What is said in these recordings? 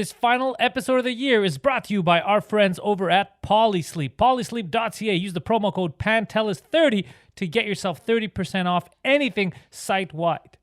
This final episode of the year is brought to you by our friends over at Polysleep. Polysleep.ca. Use the promo code Pantelis30 to get yourself 30% off anything site-wide.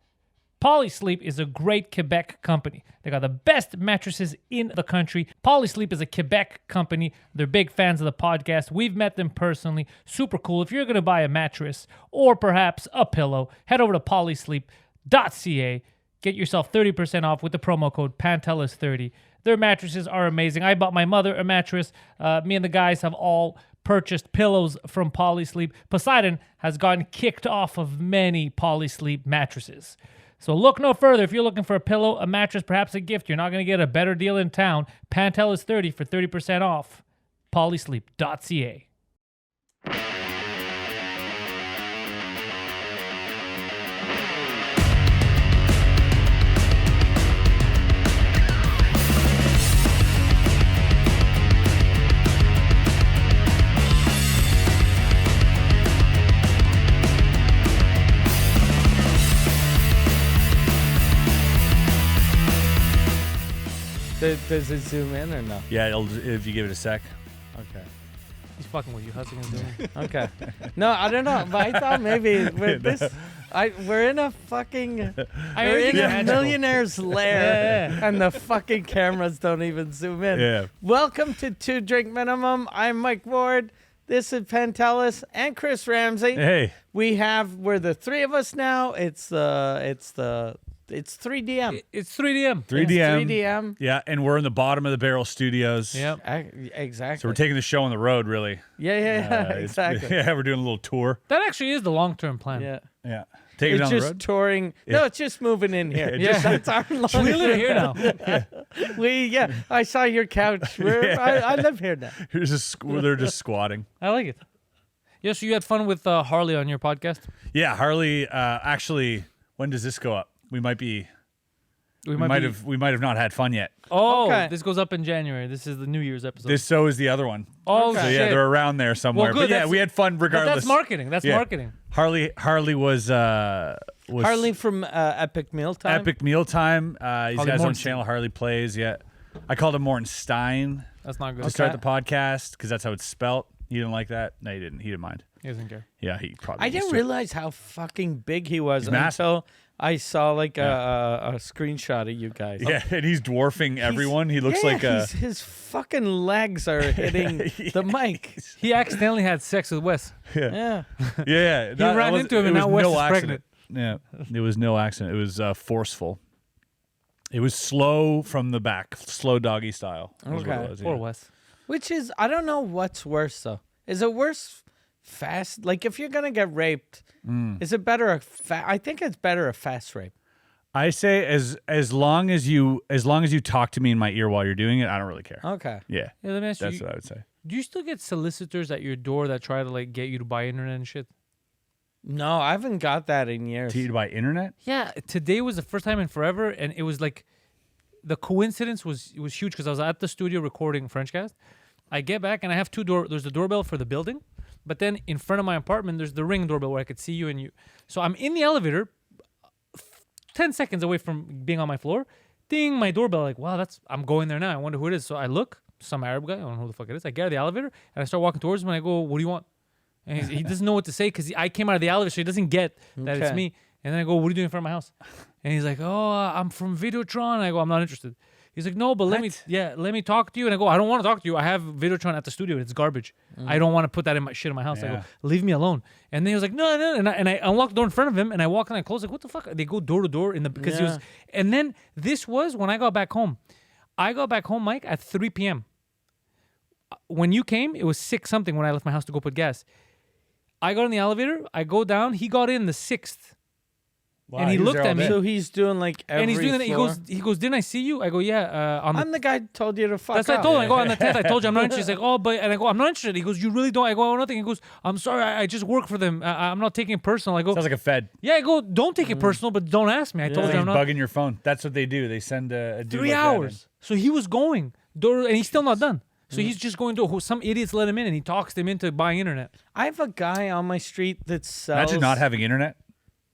Polysleep is a great Quebec company. They got the best mattresses in the country. Polysleep is a Quebec company. They're big fans of the podcast. We've met them personally. Super cool. If you're going to buy a mattress or perhaps a pillow, head over to polysleep.ca. Get yourself 30% off with the promo code Pantelis30. Their mattresses are amazing. I bought my mother a mattress. Me and the guys have all purchased pillows from Polysleep. Poseidon has gotten kicked off of many Polysleep mattresses. So look no further. If you're looking for a pillow, a mattress, perhaps a gift, you're not going to get a better deal in town. Pantelis30 for 30% off. Polysleep.ca. Does it zoom in or no? Yeah, if you give it a sec. Okay. He's fucking with you. How's he going to do it? Okay. No, I don't know. But I thought maybe we're in a fucking we're in a millionaire's lair, and the fucking cameras don't even zoom in. Yeah. Welcome to 2 Drink Minimum. I'm Mike Ward. This is Pantelis and Chris Ramsay. Hey. We're the three of us now. It's 3DM. It's 3DM. 3DM. Yeah, and we're in the bottom of the Barrel Studios. Yep. Exactly. So we're taking the show on the road, really. Yeah, exactly. Yeah, we're doing a little tour. That actually is the long-term plan. Yeah. Yeah. Taking it It's down the just road. touring. Yeah. No, it's just moving in here. Yeah. That's our long We live here now. I saw your couch. I live here now. They're just squatting. I like it. Yeah, so you had fun with Harley on your podcast? Yeah, Harley. Actually, when does this go up? We might have not had fun yet. Oh, Okay. this goes up in January. This is the New Year's episode. So is the other one. Oh, Okay. So shit. yeah, they're around there somewhere. Well, good, But yeah, that's- we had fun But regardless. that's marketing. That's Yeah. marketing. Harley was Harley from Epic Mealtime. Epic Mealtime. He's got his own Morenstein. channel. Harley Plays. Yeah, I called him Morenstein That's not good. to start the podcast because that's how it's spelt. You didn't like that? No, you didn't. He didn't mind. He doesn't care. Yeah, he probably. I didn't realize how fucking big he was He's massive. until I saw like a screenshot of you guys. Yeah, and he's dwarfing everyone. He looks Yeah, like his fucking legs are hitting the mic. He accidentally had sex with Wes. Yeah. Yeah. He ran into him and now Wes is pregnant. Yeah, it was no accident. It was forceful. It was slow from the back, slow doggy style. Was what Okay. it was, Poor yeah. Wes. Which is, I don't know what's worse though. Is it worse fast? Like if you're gonna get raped, is it better I think it's better a fast rape. I say as long as you talk to me in my ear while you're doing it, I don't really care. Okay. Yeah, Yeah, let me ask that's you. what I would say. Do you still get solicitors at your door that try to like get you to buy internet and shit? No, I haven't got that in years. To by internet? Yeah, today was the first time in forever, and it was like the coincidence was huge because I was at the studio recording Frenchcast. I get back and I have there's the doorbell for the building, but then in front of my apartment there's the Ring doorbell where I could see you and you. So I'm in the elevator, 10 seconds away from being on my floor. Ding, my doorbell. Like, wow, I'm going there now. I wonder who it is. So I look, some Arab guy. I don't know who the fuck it is. I get out of the elevator and I start walking towards him and I go, "What do you want?" And he doesn't know what to say because I came out of the elevator, so he doesn't get that it's Okay. me. And then I go, "What are you doing in front of my house?" And he's like, "Oh, I'm from Videotron." And I go, "I'm not interested." He's like, "No, but let me talk to you." And I go, "I don't want to talk to you. I have Videotron at the studio. And it's garbage. I don't want to put that in my shit in my house." I Yeah. go, "Leave me alone." And then he was like, "No." And I unlocked the door in front of him and I walk and I close. Like, what the fuck? They go door to door because he was. And then this was when I got back home. I got back home, Mike, at 3 p.m. When you came, it was 6 something when I left my house to go put gas. I got in the elevator. I go down. He got in the 6th. Wow, and he looked at me. So he's doing like every And he's doing that. floor? He goes, "Didn't I see you?" I go, "Yeah." I'm the guy who told you to fuck That's what I off. told him. I go, "On the 10th, I told you I'm not interested." He's like, "Oh, but," and I go, "I'm not interested." He goes, "You really don't?" I go, "Oh, nothing." He goes, "I'm sorry. I just work for them. I'm not taking it personal." I go, Sounds like a Fed. "Yeah." I go, "Don't take it personal, but don't ask me." I told He's you I'm not. bugging your phone. That's what they do. They send a dude 3 like that hours. So he was going door, and he's still not done. So he's just going to some idiots let him in, and he talks them into buying internet. I have a guy on my street that in. sells. Imagine not having internet.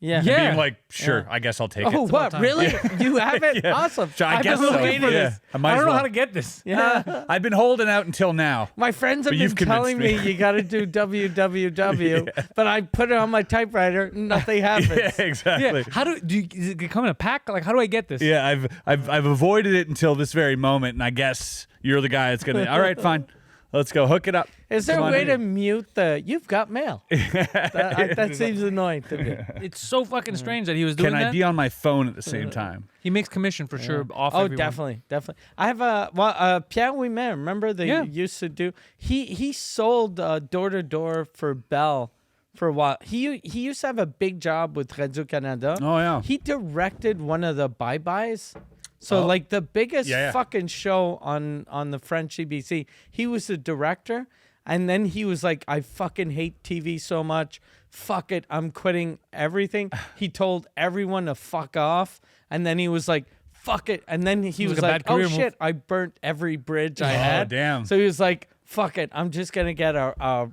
Yeah. And being like, sure, I guess I'll take it. Oh, what? Really? You have it? Awesome. So I guess been so. waiting for this. I might I as don't know well. how to get this. Yeah. I've been holding out until now. My friends have But been you've telling me convinced me. you got to do www, but I put it on my typewriter, nothing happens. Yeah, exactly. Yeah. How do you does it come in a pack? Like, how do I get this? Yeah, I've avoided it until this very moment, and I guess you're the guy that's gonna. All right, fine. Let's go hook it up. Is there Come a on way in. to mute the "You've got mail"? that seems annoying to me. It's so fucking strange that he was doing Can that. I be on my phone at the same time? He makes commission for sure off Oh, everyone. definitely. I have Pierre Ouimet. Remember they used to do. He sold door to door for Bell for a while. He used to have a big job with Radio Canada. Oh, yeah. He directed one of the bye-byes. So like the biggest fucking show on the French CBC, he was the director, and then he was like, I fucking hate TV so much. Fuck it, I'm quitting everything. He told everyone to fuck off, and then he was like, fuck it, and then he was like a like, bad oh career shit, move. I burnt every bridge I had. damn. So he was like, fuck it, I'm just gonna get a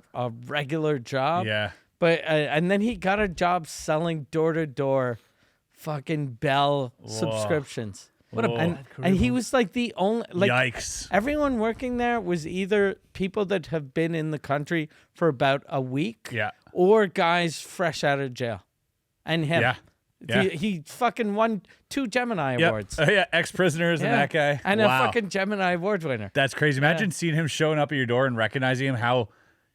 regular job. Yeah. But and then he got a job selling door to door, fucking Bell subscriptions. What a Whoa. bad career And he move. was like the only like Yikes. everyone working there was either people that have been in the country for about a week, Yeah. or guys fresh out of jail. And him. Yeah. Yeah. He fucking won 2 Gemini Yep. awards. Yeah, ex-prisoners and that guy. And Wow. a fucking Gemini award winner. That's crazy. Imagine seeing him showing up at your door and recognizing him. How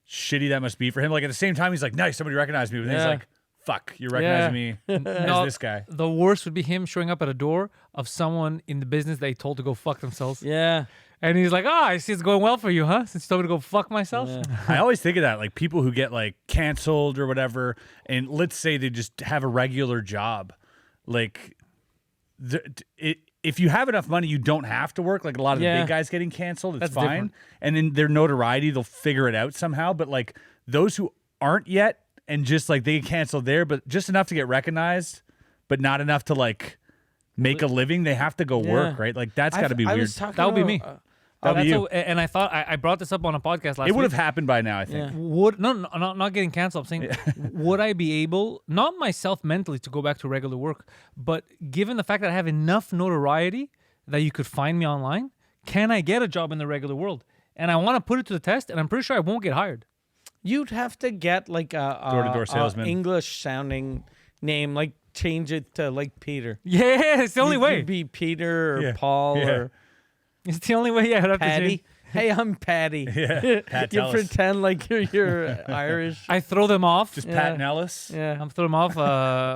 shitty that must be for him. Like at the same time, he's like, nice, somebody recognized me. But then he's Yeah. like, fuck, you're recognizing me as this guy. The worst would be him showing up at a door of someone in the business that he told to go fuck themselves. Yeah. And he's like, I see it's going well for you, huh? Since you told me to go fuck myself. I always think of that, like people who get like canceled or whatever, and let's say they just have a regular job. Like, if you have enough money, you don't have to work. Like a lot of the Yeah. big guys getting canceled, it's That's fine. different. And then their notoriety, they'll figure it out somehow. But like those who aren't yet, and just like they get canceled there, but just enough to get recognized, but not enough to like make a living, they have to go work, right? Like that's got to be I weird. was talking That would be to, me. That'd be That's you. and I thought I brought this up on a podcast last It would week. have happened by now, I think. Yeah. Would not getting canceled. I'm saying, would I be able, not myself mentally, to go back to regular work, but given the fact that I have enough notoriety that you could find me online, can I get a job in the regular world? And I want to put it to the test, and I'm pretty sure I won't get hired. You'd have to get like a Door-to-door salesman. English sounding name, like change it to like Peter. Yeah, it's the only You way. could be Peter or Yeah. Paul Yeah. or It's the only way. Yeah, I'd have to Patty. change. Hey, I'm Patty. Yeah. You Pantelis. pretend like you're Irish. I throw them off. Just Yeah. Pat and Ellis. Yeah. I'm throwing them off.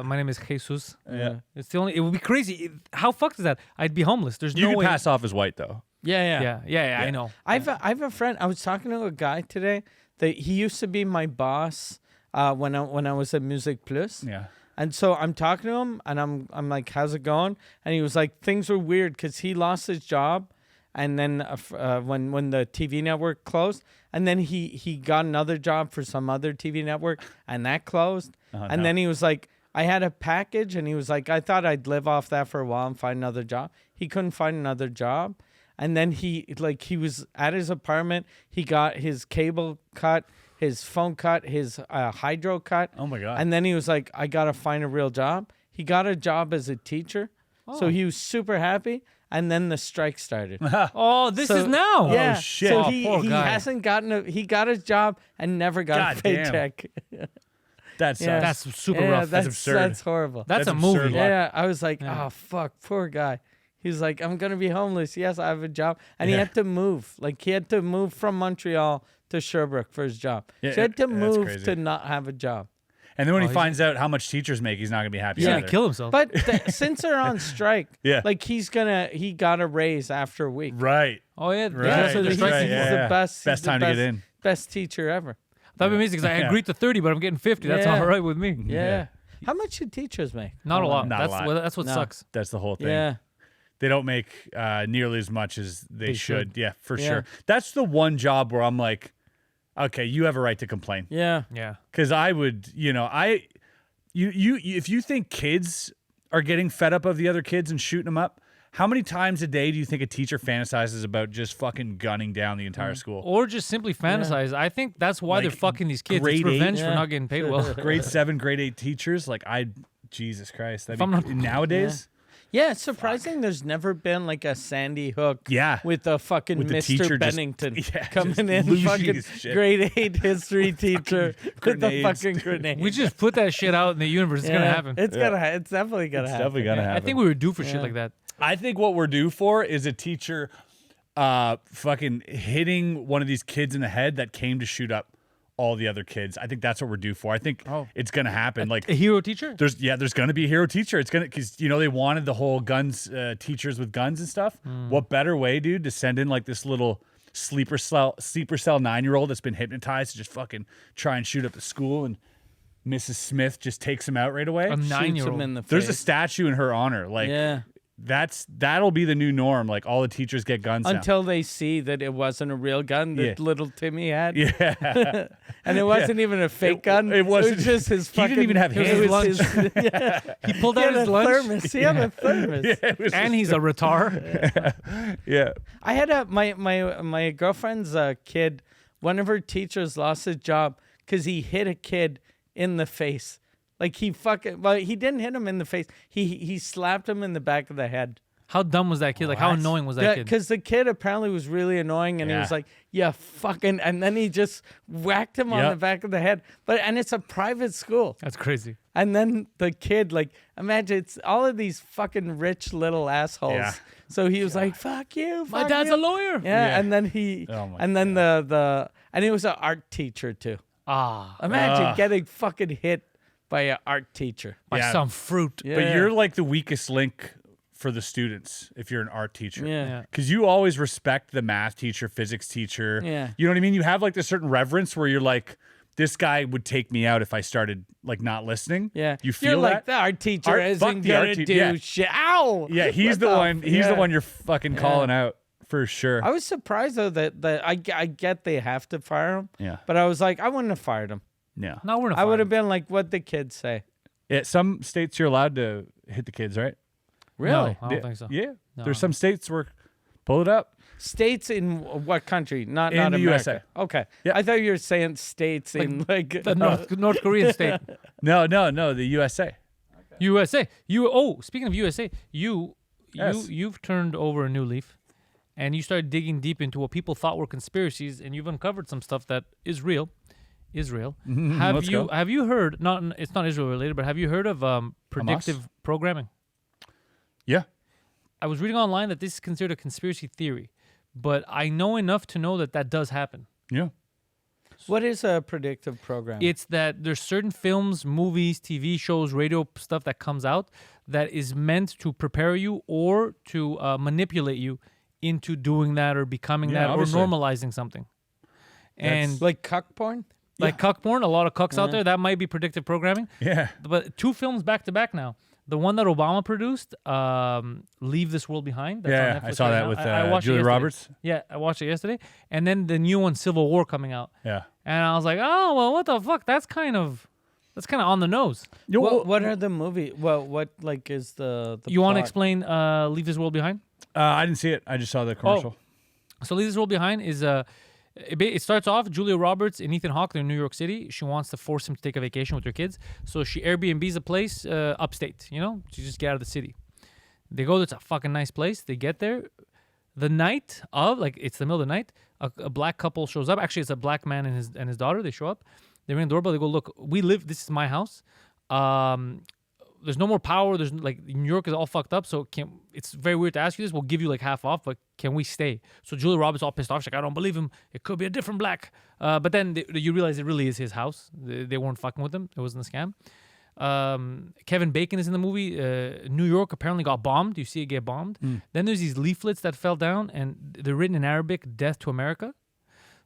My name is Jesus. Yeah. It's the only. It would be crazy. How fucked is that? I'd be homeless. There's You no could way. pass off as white though. Yeah. Yeah. I know. I have a friend. I was talking to a guy today that he used to be my boss when I was at Music Plus. Yeah. And so I'm talking to him, and I'm like, "How's it going?" And he was like, "Things were weird because he lost his job, and then when the TV network closed, and then he got another job for some other TV network, and that closed. And no. then he was like, I had a package, and he was like, I thought I'd live off that for a while and find another job. He couldn't find another job, and then he was at his apartment. He got his cable cut, his phone cut, his hydro cut. Oh my God. And then he was like, I gotta find a real job. He got a job as a teacher, so he was super happy. And then the strike started. Oh, this So- is now. Yeah. shit. So Oh, he poor guy. hasn't gotten he got his job and never got God a damn. paycheck. That sucks. Yeah. That's super Yeah, rough. that's absurd. That's horrible. That's a That's movie. absurd. Yeah, I was like, Yeah. oh fuck, poor guy. He was like, I'm gonna be homeless. Yes, I have a job, and he Yeah. had to move. Like he had to move from Montreal to Sherbrooke for his job. Yeah, so he had to that's move crazy. to not have a job. And then when he he's- finds out how much teachers make, he's not gonna be happy. He's either. gonna kill himself. But since they're on strike, Yeah. like he got a raise after a week. Right. oh yeah, Right. yeah. So So he's, the strike. he's Yeah. the best. Best he's the time to get in. Best teacher ever. That'd be amazing because I Yeah. agreed to 30, but I'm getting 50. That's Yeah. all right with me. Yeah. How much do teachers make? Not a lot. Not a that's lot. What, that's what No. sucks. That's the whole thing. Yeah. They don't make nearly as much as they should. should. Yeah, for Yeah. sure. That's the one job where I'm like, okay, you have a right to complain. Yeah. Yeah. Because I would, you if you think kids are getting fed up of the other kids and shooting them up, how many times a day do you think a teacher fantasizes about just fucking gunning down the entire school? Or just simply fantasize. I think that's why they're Like fucking these kids. grade It's revenge eight? for Yeah. not getting paid well. Grade 7, grade 8 teachers, like Jesus Christ. I'm Nowadays? Yeah, it's surprising there's never been like a Sandy Hook with a fucking With the Mr. teacher Bennington just coming in, losing fucking his shit. grade 8 history teacher with the grenades, fucking dude. grenade. We just put that shit out in the universe. It's gonna happen. It's it's definitely gonna happen. Definitely gonna happen. I think we were due for shit like that. I think what we're due for is a teacher fucking hitting one of these kids in the head that came to shoot up all the other kids. I think that's what we're due for. I think it's gonna happen. Like A hero teacher? there's gonna be a hero teacher. It's gonna, because they wanted the whole guns, teachers with guns and stuff. What better way, dude, to send in like this little sleeper cell 9-year-old that's been hypnotized to just fucking try and shoot up the school, and Mrs. Smith just takes him out right away. A Shoots 9-year-old. him in the face. There's a statue in her honor. Like that'll be the new norm. Like all the teachers get guns now. Until they see that it wasn't a real gun that little Timmy had. Yeah. And it wasn't even a fake gun. It wasn't. It was just his He fucking... didn't even have it hands. was his- He pulled He out had his a lunch. thermos. He had a thermos. And he's a retard. Yeah. I had my girlfriend's kid. One of her teachers lost his job because he hit a kid in the face. Like he didn't hit him in the face. He slapped him in the back of the head. How dumb was that kid? Like, how annoying was that kid? Because the kid apparently was really annoying, and he was like, "Yeah, fucking," and then he just whacked him on the back of the head. And it's a private school. That's crazy. And then the kid, like, imagine it's all of these fucking rich little assholes. Yeah. So he was like, "Fuck you, My fuck dad's you." a lawyer. Yeah, and then he, and then and he was an art teacher too. Imagine getting fucking hit by an art teacher. By some fruit. Yeah. But you're like the weakest link for the students if you're an art teacher. Yeah. Because you always respect the math teacher, physics teacher. Yeah. You know what I mean? You have like this certain reverence where you're like, this guy would take me out if I started like not listening. Yeah. You feel You're that? like, the art teacher isn't fuck the art gonna teacher. do Yeah. shit. Ow! Yeah, he's What the one. He's the yeah. one you're fucking calling out for sure. I was surprised though that I get they have to fire him. Yeah. But I was like, I wouldn't have fired him. Yeah. No, we're not. I would have been like, what the kids say. Yeah. Some states you're allowed to hit the kids, right? Really? No, I don't think so. Yeah. No. There's some states where pull it up. States in what country? Not In not the America. USA. Okay. Yeah. I thought you were saying states in like The North Korean state. No, the USA. USA. Speaking of USA, you've turned over a new leaf, and you started digging deep into what people thought were conspiracies, and you've uncovered some stuff that is real. Israel. Let's go. Have you heard? It's not Israel related, but have you heard of predictive programming? Yeah. I was reading online that this is considered a conspiracy theory, but I know enough to know that does happen. Yeah. What is a predictive program? It's that there's certain films, movies, TV shows, radio stuff that comes out that is meant to prepare you or to manipulate you into doing that or becoming that obviously. or normalizing something. And like cuck porn? like cuck porn, a lot of cucks out there, that might be predictive programming. Yeah. But 2 films back to back now. The one that Obama produced, Leave This World Behind. That's on Yeah, Netflix I saw right that now. with I watched it Julia yesterday. Roberts. Yeah, I watched it yesterday. And then the new one, Civil War, coming out. Yeah. And I was like, oh, well, what the fuck? That's kind of on the nose. What are the movie? Well, what like is the You want to plot? explain Leave This World Behind? I didn't see it. I just saw the commercial. So Leave This World Behind is it starts off Julia Roberts and Ethan Hawke. They're in New York City. She wants to force him to take a vacation with her kids, so she Airbnbs a place upstate. To just get out of the city. They go. It's a fucking nice place. They get there. The night of, it's the middle of the night. A black couple shows up. Actually, it's a black man and his daughter. They show up. They ring the doorbell. They go, look, we live. This is my house. There's no more power. There's New York is all fucked up. So it's very weird to ask you this. We'll give you half off, but can we stay? So Julia Roberts all pissed off. She's like, I don't believe him. It could be a different black. But then you realize it really is his house. They weren't fucking with him. It wasn't a scam. Kevin Bacon is in the movie. New York apparently got bombed. You see it get bombed. Then there's these leaflets that fell down, and they're written in Arabic, "Death to America."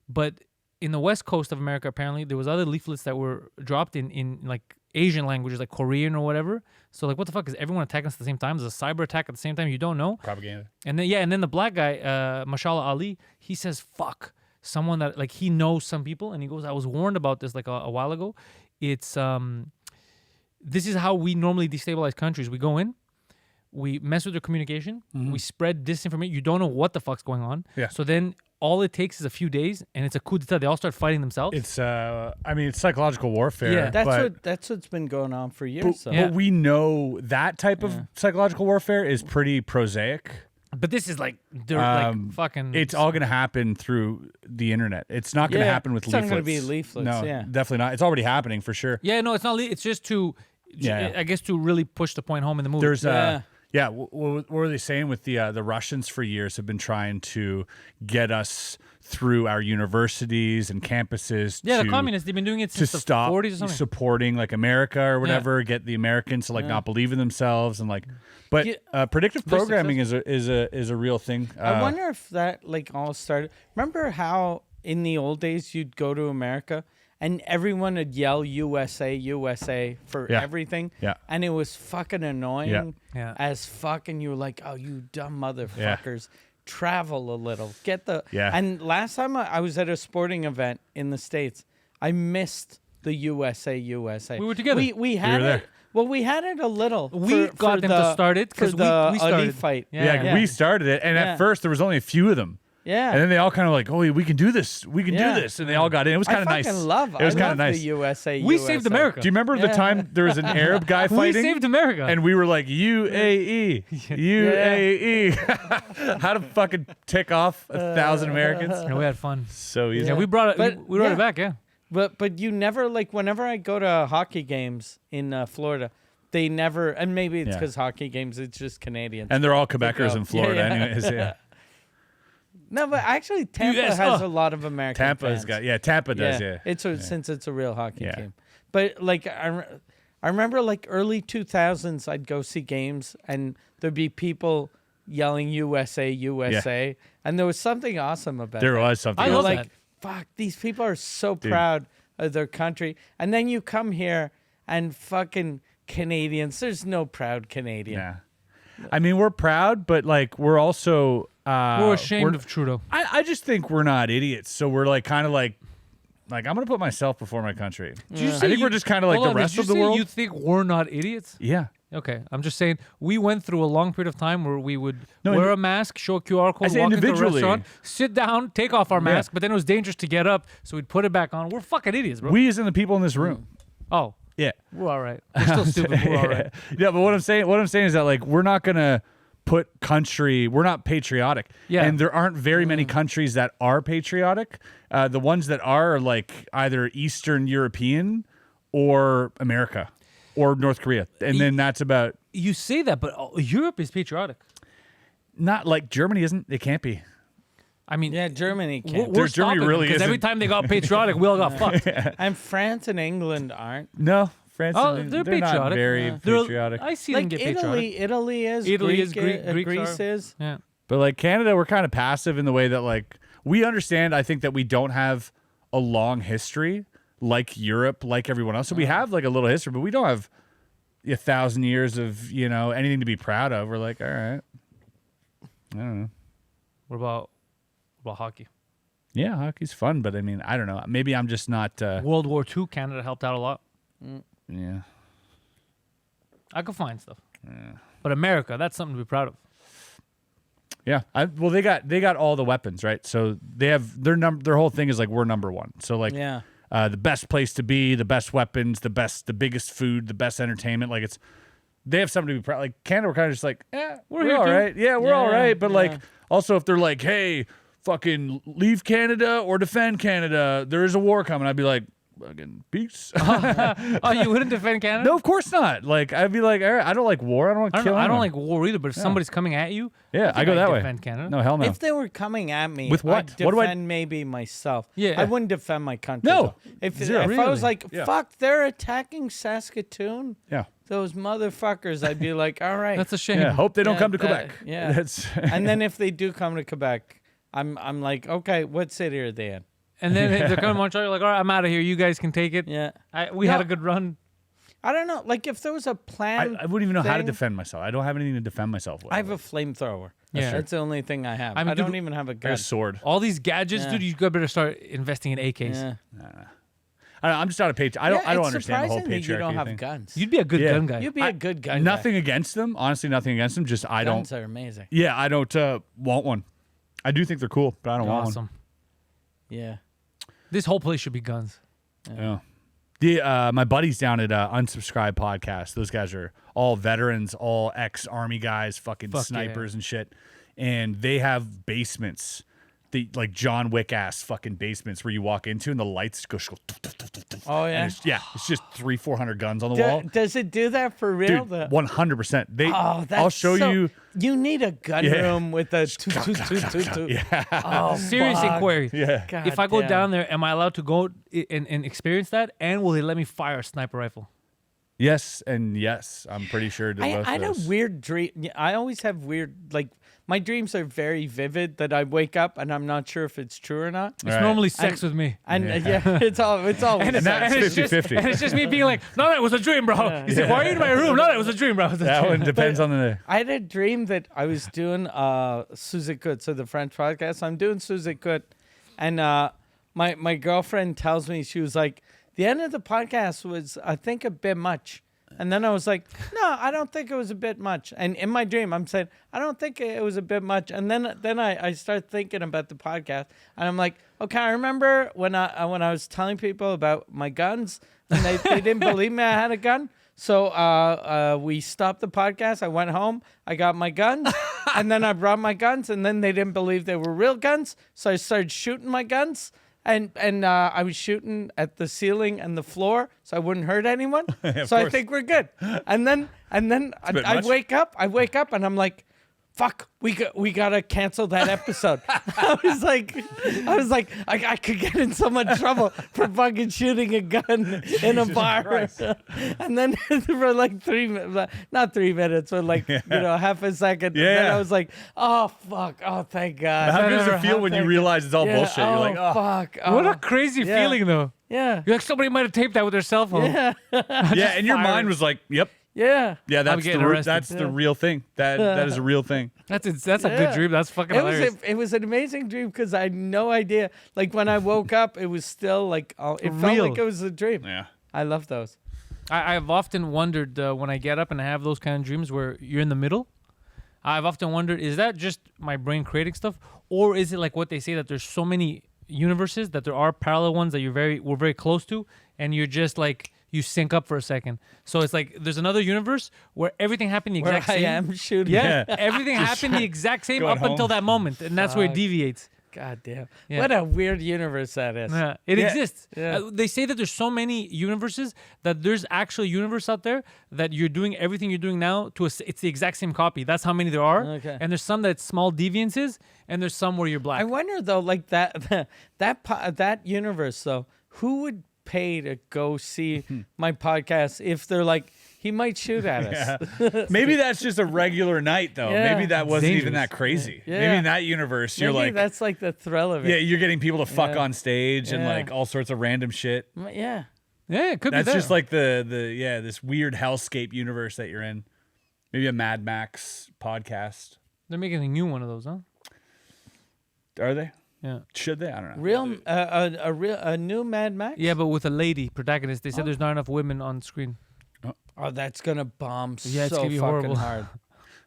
But in the west coast of America, apparently there was other leaflets that were dropped in Asian languages, like Korean or whatever. So what the fuck, is everyone attacking us at the same time? There's a cyber attack at the same time. You don't know. Propaganda. And then the black guy, Mashallah Ali, he says, fuck, someone that he knows some people, and he goes, I was warned about this a while ago. It's this is how we normally destabilize countries. We go in, we mess with their communication, we spread disinformation. You don't know what the fuck's going on. Yeah. So then all it takes is a few days, and it's a coup d'etat. They all start fighting themselves. It's it's psychological warfare. Yeah, that's what's been going on for years. But we know that type of psychological warfare is pretty prosaic. But this is like, fucking. It's all going to happen through the internet. It's not going to happen with leaflets. It's not going to be leaflets. No, yeah, definitely not. It's already happening for sure. Yeah, no, it's not. It's just to, I guess, to really push the point home in the movie. There's what were they saying with the Russians for years have been trying to get us through our universities and campuses. Yeah, the communists, they've been doing it since the 40s or something. Supporting like America or whatever, get the Americans to like not believe in themselves and like. But predictive programming is a real thing. I wonder if that like all started. Remember how in the old days you'd go to America and everyone would yell USA, USA for everything. Yeah. And it was fucking annoying Yeah. as fuck. And you were like, oh, you dumb motherfuckers. Travel a little. Get the... And last time I was at a sporting event in the States, I missed the USA. We were together. We had there. it. Well, we had it a little. We got them to start it because we started. Ali fight. We started it. And at first there was only a few of them. Yeah. And then they all kind of like, oh, we can do this. We can do this. And they all got in. It was kind of nice. It was kind of nice. The USA. We saved America. Do you remember the time there was an Arab guy fighting? We saved America. And we were like, UAE. UAE. How to fucking tick off 1,000 Americans. And we had fun. So easy. Yeah, we brought it. We brought it back, But you never, like, whenever I go to hockey games in Florida, they never, and maybe it's because hockey games, it's just Canadians. And they're all Quebecers in Florida anyways, No, but actually Tampa has a lot of American Tampa's fans. Tampa does, Since it's a real hockey team. But, like, I remember, like, early 2000s, I'd go see games, and there'd be people yelling USA, USA, and there was something awesome about it. There was something. I love like, that. fuck, these people are so proud of their country. And then you come here and fucking Canadians, there's no proud Canadian. Yeah. I mean, we're proud, but like we're also we're ashamed of Trudeau. I just think we're not idiots. So we're like kind of like I'm gonna put myself before my country. I think we're just kind of like the rest of the world. You think we're not idiots? Yeah. Okay, I'm just saying we went through a long period of time where we would wear a mask, show a QR code, walk into a restaurant, sit down, take off our mask, but then it was dangerous to get up, so we'd put it back on. We're fucking idiots, bro. We as in the people in this room. Oh. Yeah. We're all right. We're still stupid. We're all right. Yeah, but what I'm saying is that like we're not gonna put country. We're not patriotic. Yeah. And there aren't very many countries that are patriotic. The ones that are like either Eastern European or America or North Korea, and then that's about. You say that, but Europe is patriotic. Not like Germany isn't. It can't be. I mean, Germany can't. Germany really because every time they got patriotic, we all got fucked. And France and England aren't. No, France. They're patriotic. Not very patriotic. I see like them get patriotic. Italy is. Greece is. Yeah. But like Canada, we're kind of passive in the way that like we understand. I think that we don't have a long history like Europe, like everyone else. So we have like a little history, but we don't have 1,000 years of anything to be proud of. We're like, all right, I don't know. What about hockey? Yeah, hockey's fun, but I mean, I don't know. Maybe I'm just not. World War II, Canada helped out a lot. Yeah. I could find stuff. Yeah. But America, that's something to be proud of. Yeah. Well, they got all the weapons, right? So they have their whole thing is like we're number one. So like the best place to be, the best weapons, the biggest food, the best entertainment. Like they have something to be proud. Like Canada, we're kind of just like, we're all right. Yeah, we're all right. But like also if they're like, hey, fucking leave Canada or defend Canada, there is a war coming, I'd be like, fucking peace. Oh, you wouldn't defend Canada? No, of course not. Like I'd be like, all right, I don't like war. I don't want to kill anyone. I don't like war either. But if somebody's coming at you, I go that way. Defend Canada. No, hell no. If they were coming at me, with what? I'd defend maybe myself. Yeah, I wouldn't defend my country. No, if I was like, fuck, they're attacking Saskatoon. Yeah. Those motherfuckers, I'd be like, all right. That's a shame. Yeah, hope they don't come to Quebec. Yeah. And then if they do come to Quebec, I'm like, okay, what city are they in? And then they're coming to Montreal. You're like, all right, I'm out of here. You guys can take it. Yeah. We had a good run. I don't know. Like, if there was a plan. I wouldn't even know how to defend myself. I don't have anything to defend myself with. I have a flamethrower. Yeah. That's the only thing I have. I mean, don't even have a gun. A sword. All these gadgets, dude, you better start investing in AKs. Yeah. I'm just not a patriot. I don't understand the whole patriarchy you don't have thing. guns. You'd be a good gun guy. You'd be a good gun guy. Nothing against them. Honestly, nothing against them. Just I don't. Guns are amazing. Yeah, I don't want one. I do think they're cool, but I don't want one. Awesome. Yeah. This whole place should be guns. Yeah. My buddies down at Unsubscribe Podcast, those guys are all veterans, all ex-army guys, fucking snipers and shit. And they have basements, like John Wick-ass fucking basements where you walk into and the lights go. Oh, yeah? It's just 300-400 guns on the wall. Does it do that for real? Dude, 100%. I'll show you. You need a gun room with a Yeah. Oh, Serious inquiry. Yeah. God If I go damn. down there, am I allowed to go and experience that? And will they let me fire a sniper rifle? Yes and yes. I'm pretty sure. I had a weird dream. I always have weird, like, my dreams are very vivid that I wake up and I'm not sure if it's true or not. It's normally sex with me. And it's all And that's it's 50-50. and it's just me being like, no, that was a dream, bro. He said, why are you in my room? No, that was a dream, bro. That one depends on the. I had a dream that I was doing Suzekut, so the French podcast. I'm doing Suzekut, and my girlfriend tells me, she was like, the end of the podcast was, I think, a bit much. And then I was like, no, I don't think it was a bit much. And in my dream, I'm saying, I don't think it was a bit much. And then I start thinking about the podcast, and I'm like, okay, I remember when I was telling people about my guns, and they didn't believe me I had a gun. So we stopped the podcast. I went home. I got my guns, and then I brought my guns, and then they didn't believe they were real guns. So I started shooting my guns. And I was shooting at the ceiling and the floor, so I wouldn't hurt anyone. So I think we're good. And then I wake up, and I'm like, fuck, we gotta cancel that episode. I was like, I could get in so much trouble for fucking shooting a gun in a bar. And then for like 3 minutes, not 3 minutes, but like half a second. Yeah. And then I was like, oh fuck, oh thank God. How good does it feel when you realize it's all bullshit? You're like, oh fuck. What a crazy feeling, though. Yeah. You're like, somebody might have taped that with their cell phone. Yeah. yeah, and your mind was like, yep. Yeah. Yeah, that's getting arrested. that's the real thing. That is a real thing. That's a good dream. That's fucking hilarious. It was an amazing dream because I had no idea. Like when I woke up, it was still like it felt like it was a dream. Yeah. I love those. I've often wondered when I get up and I have those kind of dreams where you're in the middle. I've often wondered, is that just my brain creating stuff, or is it like what they say that there's so many universes that there are parallel ones that we're very close to, and you're just like. You sync up for a second. So it's like there's another universe where everything happened the exact same. I am shooting. Yeah, everything happened the exact same up until that moment, and that's where it deviates. God damn. Yeah. What a weird universe that is. Yeah, it exists. Yeah. They say that there's so many universes that there's actually a universe out there that you're doing everything you're doing now it's the exact same copy. That's how many there are. Okay. And there's some that's small deviances, and there's some where you're black. I wonder though, like that universe though, who would pay to go see my podcast if they're like, he might shoot at us. Yeah. Maybe that's just a regular night though. Yeah. Maybe that wasn't even Dangerous. that crazy. Yeah. Maybe in that universe you're Maybe like that's like the thrill of yeah, it. you're getting people to fuck Yeah. on stage and Yeah. like all sorts of random shit. Yeah. Yeah, it could That's be that. just like the this weird hellscape universe that you're in. Maybe a Mad Max podcast. They're making a new one of those, huh? Are they? Yeah. Should they? I don't know. Real a new Mad Max? Yeah, but with a lady protagonist. They said there's not enough women on screen. Oh, that's gonna bomb Yeah, it's so gonna be fucking horrible. hard.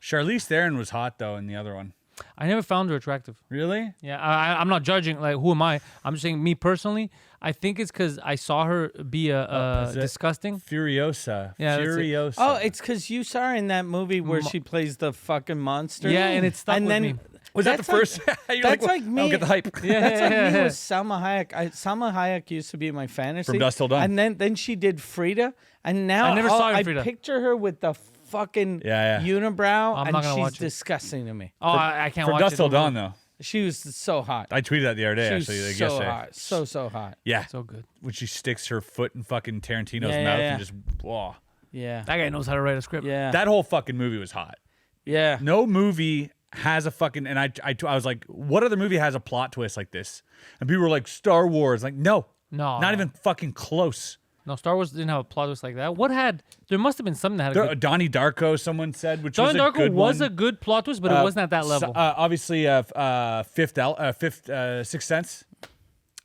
Charlize Theron was hot though in the other one. I never found her attractive. Really? Yeah, I'm not judging. Like, who am I? I'm just saying, me personally, I think it's because I saw her be Is it disgusting. Furiosa. Yeah, that's it. Furiosa. Oh, it's because you saw her in that movie where she plays the fucking monster. Yeah, and it stuck and with then me. was that the that's like- first? You're that's well, like me. I don't get the hype. Yeah, That's like me yeah. with Salma Hayek. Salma Hayek used to be my fantasy. From Dusk Till Dawn. And then she did Frida. And now I never saw her in I Frida. picture her with the fucking Yeah, yeah. unibrow. I'm and not gonna she's watch it. disgusting to me. Oh, I can't From watch Dusk it. Till Dawn though. She was so hot. I tweeted that the other day She actually. was Like so yesterday. hot. So hot. Yeah. So good. When she sticks her foot in fucking Tarantino's Yeah, mouth yeah. and just whoa. Yeah. That guy knows how to write a script. Yeah. That whole fucking movie was hot. yeah. No movie has a fucking and I was like, what other movie has a plot twist like this? And people were like, Star Wars. Like, no. No. Not even fucking close. No, Star Wars didn't have a plot twist like that. There must have been something that had a good... Donnie Darko, someone said, which Donnie was a Darko good was one. a good plot twist, but it wasn't at that level. Obviously, Sixth Sense.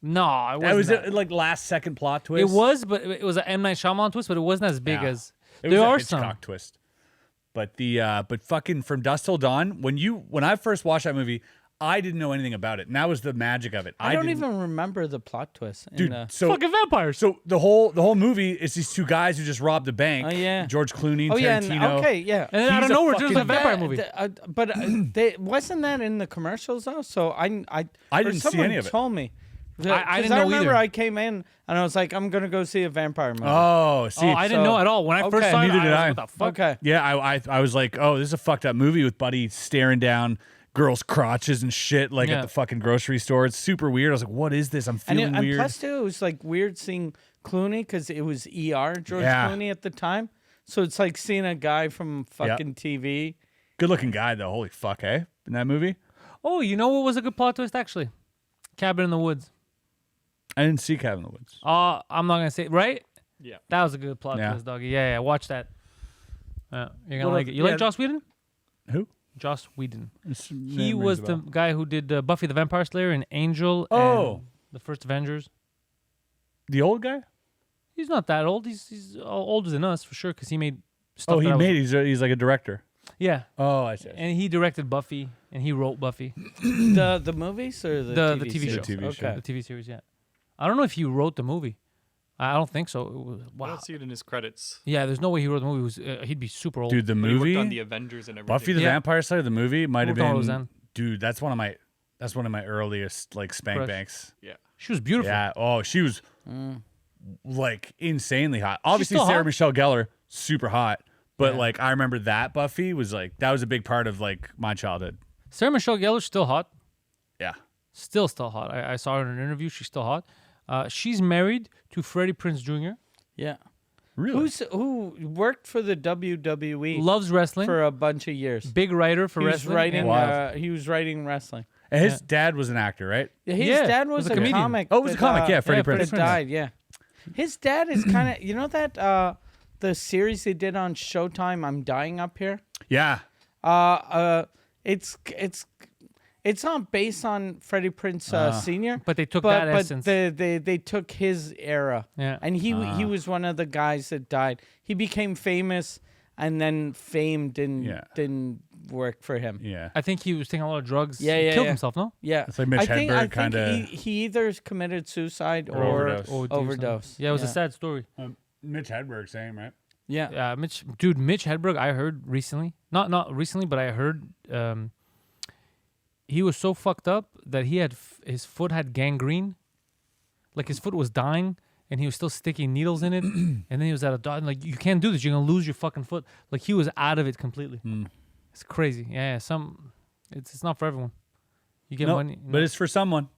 No, it That was wasn't. like last second plot twist. It was, but it was an M. Night Shyamalan twist, but it wasn't as big Yeah. as... It There was are a Hitchcock some. twist. But fucking From Dusk Till Dawn, when I first watched that movie, I didn't know anything about it. And that was the magic of it. I don't even remember the plot twist. Dude, so fucking vampires. So the whole movie is these two guys who just robbed a bank. Oh, yeah. George Clooney, Oh, yeah. Tarantino. Okay, yeah. And then I don't know where there's a vampire movie. Wasn't that in the commercials, though? So I didn't see any of it. Told me. I didn't know remember either. I came in and I was like, I'm going to go see a vampire movie. Oh, see. I didn't know at all. When I first saw it, Neither did was I. like, what the fuck? Okay. Yeah, I was like, oh, this is a fucked up movie with Buddy staring down girls' crotches and shit like at the fucking grocery store. It's super weird. I was like, what is this? I'm feeling weird. And plus, too, it was like weird seeing Clooney because it was ER, George Clooney at the time. So it's like seeing a guy from fucking TV. Good looking guy, though. Holy fuck, hey? In that movie? Oh, you know what was a good plot twist, actually? Cabin in the Woods. I didn't see Cabin in the Woods. I'm not going to say right? Yeah. That was a good plot twist, doggy. Yeah, watch that. You're going to like it. You like Joss Whedon? Who? Joss Whedon. He He was the guy who did Buffy the Vampire Slayer and Angel and the first Avengers. The old guy? He's not that old. He's older than us for sure because he made stuff. He's like a director. Yeah. Oh, I see. And he directed Buffy and he wrote Buffy. The movies or the TV show? The TV show. Okay. The TV series, yeah. I don't know if he wrote the movie. I don't think so. It was, I don't see it in his credits. Yeah, there's no way he wrote the movie. He'd be super old. Dude, the But he movie worked on the Avengers and everything. Buffy the Vampire Slayer, the movie might have Worked on been. Roseanne. Dude, that's one of my earliest like spank Crush. banks. Yeah. She was beautiful. Yeah. Oh, she was like insanely hot. Obviously, still Sarah hot? Michelle Gellar, super hot. But Yeah. like, I remember that Buffy was like that was a big part of like my childhood. Sarah Michelle Gellar's still hot. Yeah. Still hot. I saw her in an interview. She's still hot. She's married to Freddie Prinze Jr. Yeah. Really? Who worked for the WWE Loves wrestling. for a bunch of years. Big writer for He was wrestling. writing. and- He was writing wrestling. And his dad was an actor, right? His Yeah, dad was was a a comedian. comic. Oh, it was a comic. Yeah, Freddie Freddie Prinze. that died. Yeah. His dad is kind of that the series they did on Showtime. I'm Dying Up Here. Yeah. It's not based on Freddie Prinze Senior, But they took that essence. they took his era. Yeah. And he was one of the guys that died. He became famous, and then fame didn't work for him. Yeah. I think he was taking a lot of drugs. Yeah, He yeah, killed yeah. himself, no? Yeah, It's like Mitch I think Hedberg kinda- he either committed suicide Or or overdose. OD or something. overdose. Yeah, it was a sad story. Mitch Hedberg, same, right? Yeah. Mitch Hedberg, I heard recently. Not recently, but I heard he was so fucked up that he had his foot had gangrene. Like his foot was dying and he was still sticking needles in it. And then he was at a doctor like, you can't do this. You're gonna lose your fucking foot. Like he was out of it completely. It's crazy. Yeah, it's not for everyone. You get money. But it's for someone.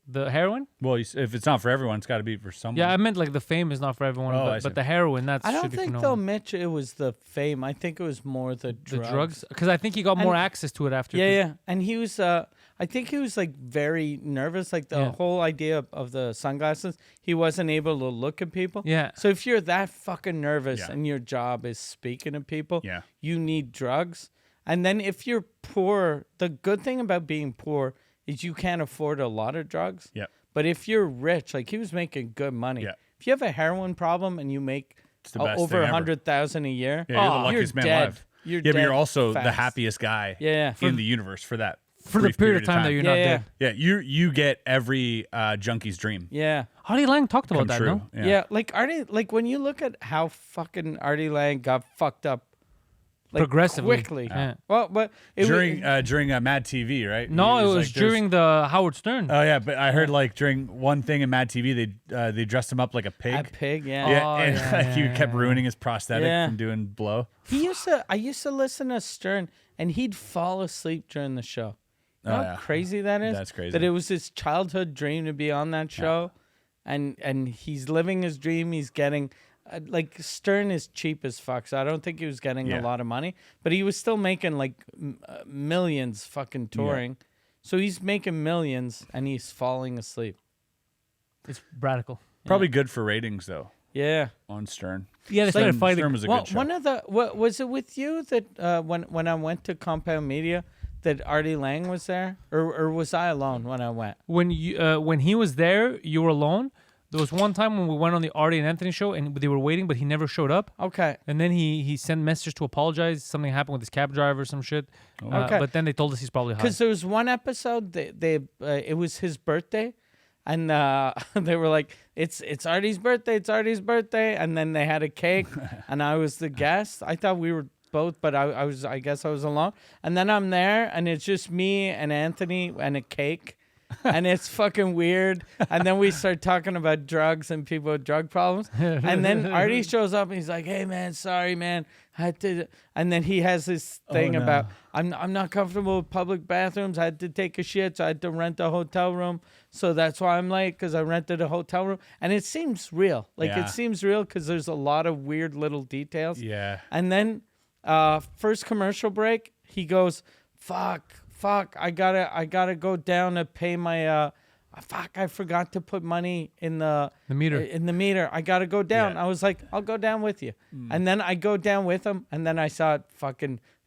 The heroin? Well, if it's not for everyone, it's got to be for someone. Yeah, I meant like the fame is not for everyone, Oh, I see. but the heroin I don't should be think for no though, one. Mitch, it was the fame. I think it was more the drugs. Because I think he got more And- access to it after. Yeah, 'cause- yeah. And he was I think he was like very nervous, like the whole idea of the sunglasses. He wasn't able to look at people. Yeah. So if you're that fucking nervous Yeah. and your job is speaking to people, Yeah. you need drugs. And then if you're poor, the good thing about being poor is you can't afford a lot of drugs. Yeah. But if you're rich, like he was making good money. Yeah. If you have a heroin problem and you make It's the best over thing ever. 100,000 a year, Yeah, you're the you're luckiest man dead. alive. You're Yeah, but dead you're also the fast. happiest guy Yeah. in the universe for that. For the brief period of time that you're not Yeah, dead. Yeah, you get every junkie's dream. Yeah. Artie Lange talked about Come that, true. no? Yeah, like Artie, like when you look at how fucking Artie Lange got fucked up, like Progressively. quickly. Yeah. Well, but it During was, during Mad TV, right? No, He it was like, there's- during the Howard Stern. Oh yeah, but I heard like during one thing in Mad TV, they dressed him up like a pig. a pig. Yeah. Yeah, Oh, and yeah, like he yeah, kept yeah. ruining his prosthetic Yeah. from doing blow. I used to listen to Stern, and he'd fall asleep during the show. You know Oh, how yeah. crazy that is? That's crazy. That it was his childhood dream to be on that show, and he's living his dream. He's getting. Like Stern is cheap as fuck, so I don't think he was getting a Yeah. lot of money, but he was still making like millions fucking touring. So he's making millions and he's falling asleep. It's radical. Probably good for ratings though Yeah. on Stern. Yeah, they started fighting. Stern was a Well, good show. one of the was it with you that when I went to Compound Media that Artie Lange was there, or was I alone when I went? When he was there, you were alone. There was one time when we went on the Artie and Anthony show, and they were waiting, but he never showed up. Okay. And then he sent messages to apologize. Something happened with his cab driver or some shit. Okay. But then they told us he's probably high. Because there was one episode, it was his birthday, and they were like, it's Artie's birthday, it's Artie's birthday, and then they had a cake, and I was the guest. I thought we were both, but I guess I was alone. And then I'm there, and it's just me and Anthony and a cake. And it's fucking weird. And then we start talking about drugs and people with drug problems. And then Artie shows up and he's like, "Hey man, sorry man, I had to." And then he has this thing about I'm not comfortable with public bathrooms. I had to take a shit, so I had to rent a hotel room. So that's why I'm late, because I rented a hotel room. And it seems real. It seems real because there's a lot of weird little details. Yeah. And then first commercial break, he goes, fuck, I gotta go down to pay my I forgot to put money in the meter. I gotta go down. I was like, I'll go down with you. And then I go down with him, and then I saw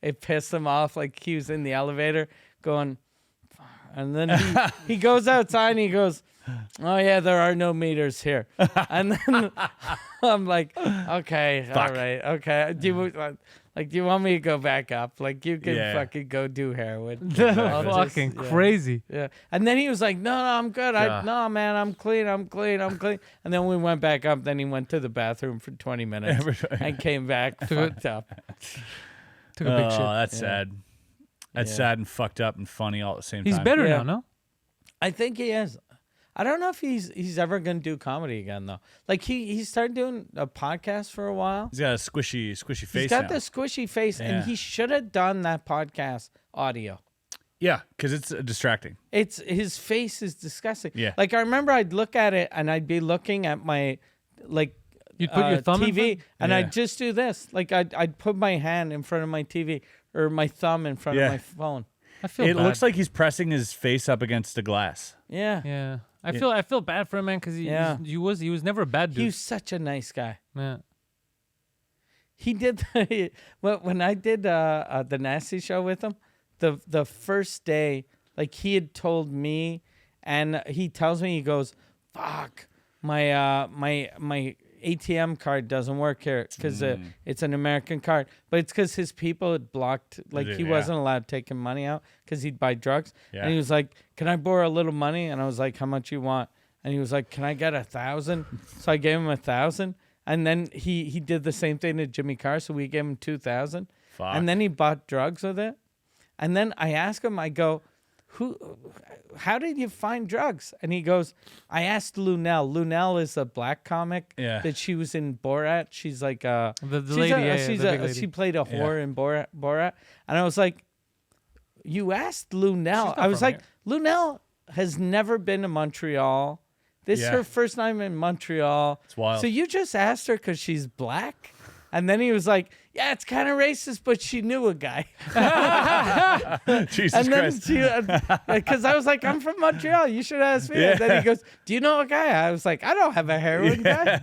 it pissed him off. Like he was in the elevator going, and then he goes outside and he goes, "Oh yeah, there are no meters here." And then I'm like, "Okay, all right, okay. Do you want me to go back up? Like you can fucking go do heroin." Fucking crazy. Yeah. And then he was like, "No, I'm good. No, man, I'm clean. I'm clean. And then we went back up. Then he went to the bathroom for 20 minutes and came back fucked up. Took a big shit. That's sad. That's sad and fucked up and funny all at the same time. He's better now, no? I think he is. I don't know if he's ever gonna do comedy again though. Like he started doing a podcast for a while. He's got a squishy face. He's got the squishy face, and he should have done that podcast audio. Yeah, because it's distracting. His face is disgusting. Yeah. Like I remember I'd look at it and I'd be looking at my you'd put your thumb TV in front? and I'd just do this. Like I'd put my hand in front of my TV or my thumb in front of my phone. I feel It bad. looks like he's pressing his face up against the glass. Yeah. Yeah. I feel bad for him, man, because he was never a bad dude. He was such a nice guy. Yeah. He did when I did the Nasty show with him, the first day, like he had told me, and he tells me, he goes, "Fuck, my my ATM card doesn't work here because it's an American card, but it's because his people had blocked, like he wasn't allowed taking money out because he'd buy drugs." And he was like, "Can I borrow a little money?" And I was like, "How much you want?" And he was like, "Can I get 1,000?" So I gave him 1,000, and then he did the same thing to Jimmy Carr, so we gave him 2,000, and then he bought drugs with it. And then I asked him, I go, how did you find drugs? And he goes, I asked Lunel. Lunel is a black comic that she was in Borat. She's like the lady. She played a whore in Borat. And I was like, you asked Lunel. I was like, Lunel has never been to Montreal. This is her first time in Montreal. It's wild. So you just asked her because she's black? And then he was like, yeah, it's kind of racist, but she knew a guy. Jesus Christ. Because I was like, I'm from Montreal. You should ask me. And then he goes, do you know a guy? I was like, I don't have a heroin guy.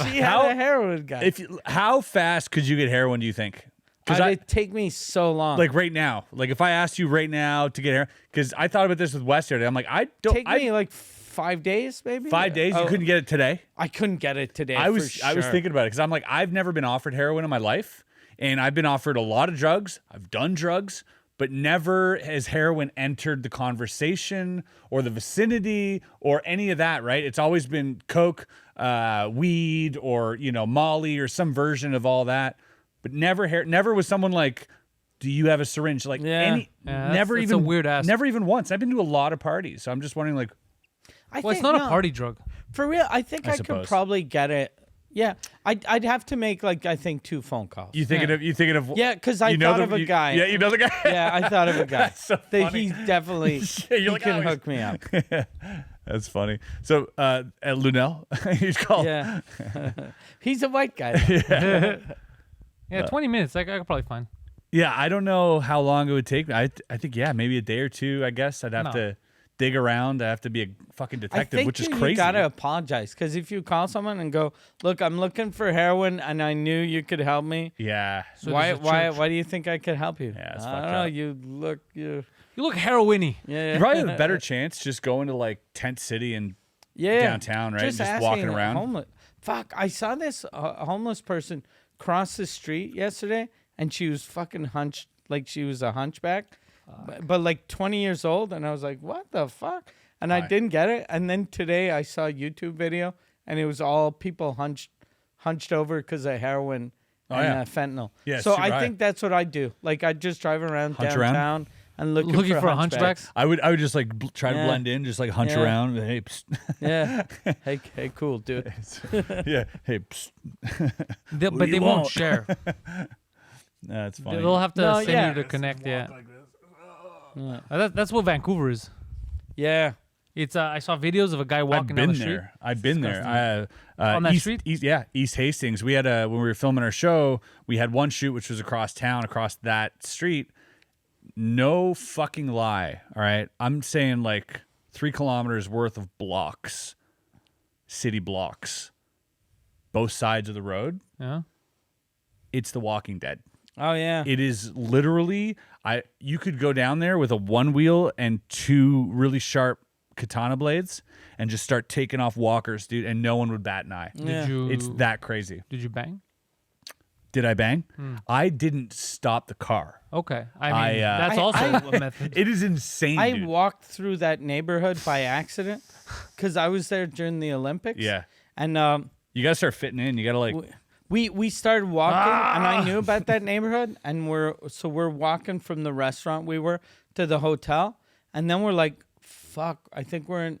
She had a heroin guy. How fast could you get heroin, do you think? It'd take me so long. Like right now. Like if I asked you right now to get heroin, because I thought about this with West yesterday. I'm like, Take me like 5 days, maybe. 5 days? You couldn't get it today? I couldn't get it today. I was thinking about it because I'm like, I've never been offered heroin in my life, and I've been offered a lot of drugs. I've done drugs, but never has heroin entered the conversation or the vicinity or any of that. Right? It's always been coke, weed, or Molly or some version of all that, but never was someone like, do you have a syringe? Like never even a weird ass. Never even once. I've been to a lot of parties, so I'm just wondering like. It's not a party drug. For real, I think I could probably get it. Yeah, I'd have to make I think 2 phone calls. You thinking of? Yeah, because I thought of a guy. Yeah, you know the guy. Yeah, I thought of a guy. That's so funny. He definitely can hook me up. That's funny. So at Lunel, he's called. Yeah, he's a white guy. Yeah, 20 minutes. I could probably find. Yeah, I don't know how long it would take me. I think maybe a day or 2. I guess I'd have to dig around. I have to be a fucking detective, which is crazy. You gotta apologize, because if you call someone and go, "Look, I'm looking for heroin, and I knew you could help me." Yeah. So why do you think I could help you? Yeah, it's I fucked don't know. up. You You look heroin-y. Yeah. You probably have a better chance just going to like Tent City and downtown, right? Just walking around. Fuck, I saw this homeless person cross the street yesterday, and she was fucking hunched, like she was a hunchback, but like 20 years old, and I was like, what the fuck? And I didn't get it. And then today I saw a YouTube video, and it was all people hunched over because of heroin and fentanyl. Yeah, so I think that's what I do. Like I just drive around downtown and looking for hunchbacks. I would just like try to blend in, just like hunch around. Hey, hey, cool, dude. Yeah, hey, psst. But they won't share. That's funny. They'll have to send you to connect. Yeah, that's what Vancouver is. Yeah. It's I saw videos of a guy walking down the street. I've been there. On that street? East Hastings. We had when we were filming our show, we had one shoot which was across town, across that street. No fucking lie. All right, I'm saying like 3 kilometers worth of blocks, city blocks, both sides of the road. Yeah, it's The Walking Dead. Oh yeah, it is literally. You could go down there with a 1 wheel and 2 really sharp katana blades and just start taking off walkers, dude, and no one would bat an eye. Yeah. It's that crazy. Did you bang? Did I bang? I didn't stop the car. Okay. I mean, that's also a method. It is insane, I dude. walked through that neighborhood by accident because I was there during the Olympics. Yeah. And you got to start fitting in. You got to like... We started walking, and I knew about that neighborhood, and we're walking from the restaurant we were to the hotel, and then we're like, fuck, I think we're in,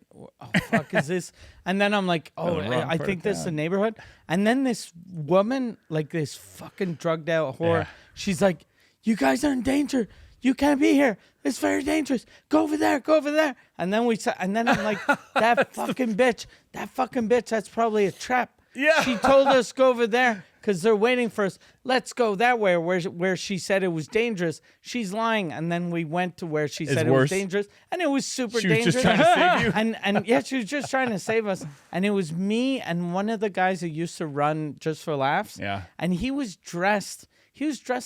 fuck is this? And then I'm like, I think this is the neighborhood. And then this woman, like this fucking drugged out whore, she's like, you guys are in danger. You can't be here. It's very dangerous. Go over there. Go over there. And then I'm like, that fucking bitch, that's probably a trap. Yeah. She told us go over there because they're waiting for us. Let's go that way where she said it was dangerous. She's lying. And then we went to where she said it was dangerous. And it was super dangerous. She was just trying to save you. And yeah, she was just trying to save us. And it was me and one of the guys who used to run Just for Laughs. Yeah. And he was dressed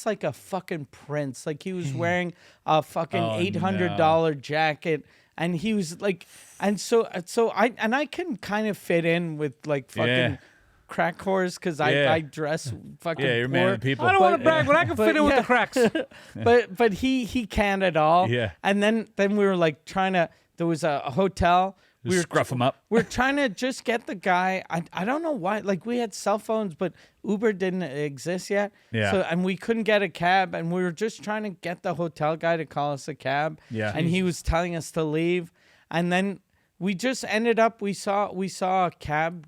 like a fucking prince. Like he was wearing a fucking $800 jacket. And he was like, and so I can kind of fit in with like fucking crack whores because I dress fucking you're poor. man of people. I don't want to brag, but I can fit in with the cracks. but he can't at all. Yeah. And then we were like there was a hotel. We were scruff him up. We're trying to just get the guy. I don't know why. Like we had cell phones, but Uber didn't exist yet. Yeah. So and we couldn't get a cab, and we were just trying to get the hotel guy to call us a cab. Yeah. And he was telling us to leave, and then we just ended up. We saw a cab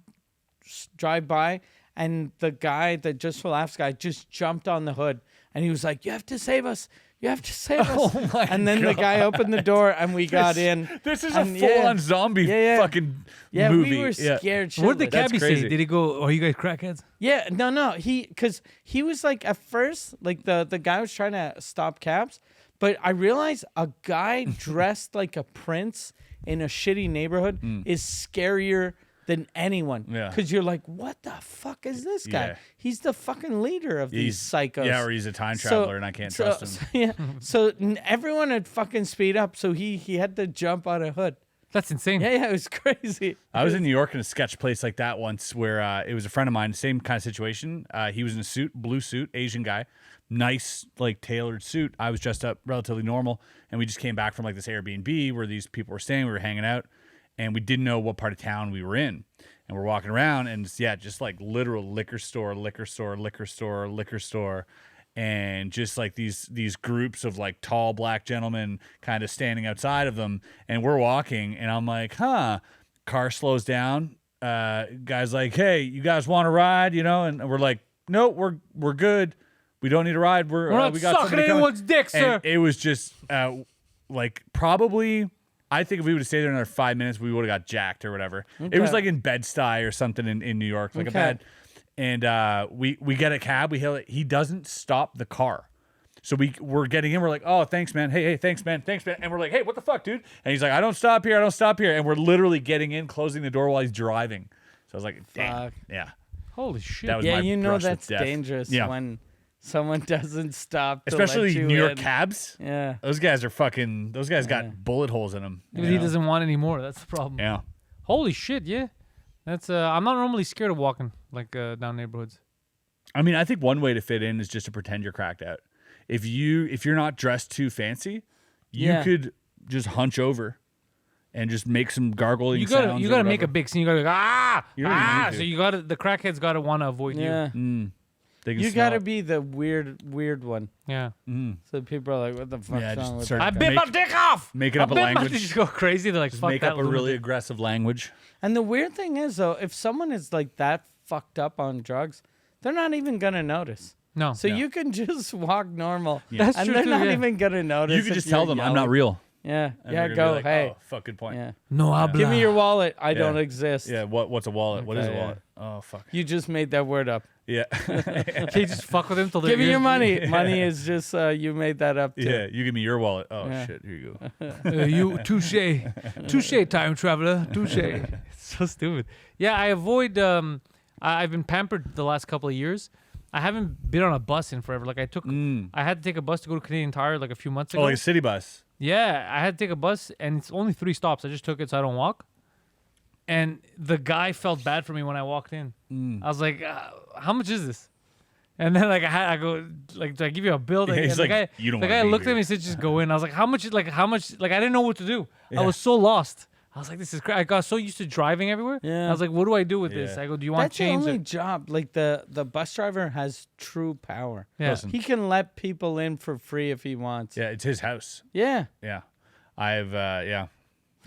drive by, and the guy, the Just for Laughs guy, just jumped on the hood, and he was like, "You have to save us. You have to save us." Oh my and then God. the guy opened the door, and we got in. This is a full-on zombie fucking movie. We were scared. What did the cabbie say? crazy. Did he go, are you guys crackheads? Yeah, no. Because he was like, at first, like the guy was trying to stop cabs, but I realized a guy dressed like a prince in a shitty neighborhood is scarier than anyone. Yeah. Because you're like, what the fuck is this guy? Yeah. He's the fucking leader of these psychos. Yeah, or he's a time traveler and I can't trust him. So everyone had fucking speed up, so he had to jump on a hood. That's insane. Yeah, it was crazy. I was in New York in a sketch place like that once where it was a friend of mine, same kind of situation. He was in a suit, blue suit, Asian guy, nice, like tailored suit. I was dressed up relatively normal, and we just came back from like this Airbnb where these people were staying. We were hanging out, and we didn't know what part of town we were in. And we're walking around, and just like literal liquor store, and just like these groups of like tall black gentlemen kind of standing outside of them, and we're walking, and I'm like, car slows down, guy's like, hey, you guys want to ride, and we're like, no, we're good, we don't need a ride, we're not we got sucking anyone's dick, sir. And it was just like probably, I think if we would have stayed there another 5 minutes, we would have got jacked or whatever. Okay. It was like in Bed-Stuy or something in New York, like a bad. And we get a cab. We hail it. He doesn't stop the car. So we're getting in. We're like, oh, thanks, man. Hey, thanks, man. And we're like, hey, what the fuck, dude? And he's like, I don't stop here. And we're literally getting in, closing the door while he's driving. So I was like, damn. Yeah. Holy shit. That was my brush that's with death. dangerous when someone doesn't stop to especially let you New York in. Cabs. Yeah. Those guys got bullet holes in them. He doesn't want any more. That's the problem. Yeah. Holy shit, yeah. That's I'm not normally scared of walking like down neighborhoods. I mean, I think one way to fit in is just to pretend you're cracked out. If you're not dressed too fancy, you could just hunch over and just make some gargling sounds. You gotta make a big scene. You gotta go, You don't even need to. So you gotta the crackheads gotta want to avoid you. Yeah. They can You smell gotta it. be the weird one. Yeah. So people are like, "What the fuck's Yeah, wrong just with start- that?" I bit my dick off. Make it up a I bit my- language. They just go crazy. They're like, Just fuck make that up a really lunatic. aggressive language. And the weird thing is, though, if someone is like that fucked up on drugs, they're not even gonna notice. No. So you can just walk normal, That's and true they're too, not yeah. even gonna notice. You could if just you're tell them, I'm yelling. not real. Yeah, And yeah. they're gonna Go, be like, hey. Oh, fuck, good point. Yeah. No habla. Give me your wallet. I Yeah. don't exist. Yeah, what's a wallet? What is a Okay, yeah. wallet? Oh, fuck. You just made that word up. Yeah. Okay, just fuck with them till Give me your money. Money is just you made that up too. Yeah, you give me your wallet. Oh, Yeah. shit, here you go. You touche, time traveler, touche. It's so stupid. Yeah, I avoid. I've been pampered the last couple of years. I haven't been on a bus in forever. Like I had to take a bus to go to Canadian Tire like a few months ago. Oh, like a city bus. Yeah, I had to take a bus, and it's only 3 stops. I just took it so I don't walk. And the guy felt bad for me when I walked in. I was like, "How much is this?" And then like I go like, "Do I give you a bill?" Yeah, he's and the like, guy, "You don't The wanna guy be looked here." at me and said, "Just go in." I was like, "How much?" Like how much? Like I didn't know what to do. I was so lost. I was like, "This is crazy." I got so used to driving everywhere. Yeah. I was like, "What do I do with this?" Yeah. I go, "Do you want That's the change?" only job. Like the bus driver has true power. Yeah. Listen. He can let people in for free if he wants. Yeah, it's his house. Yeah. Yeah. I've, yeah.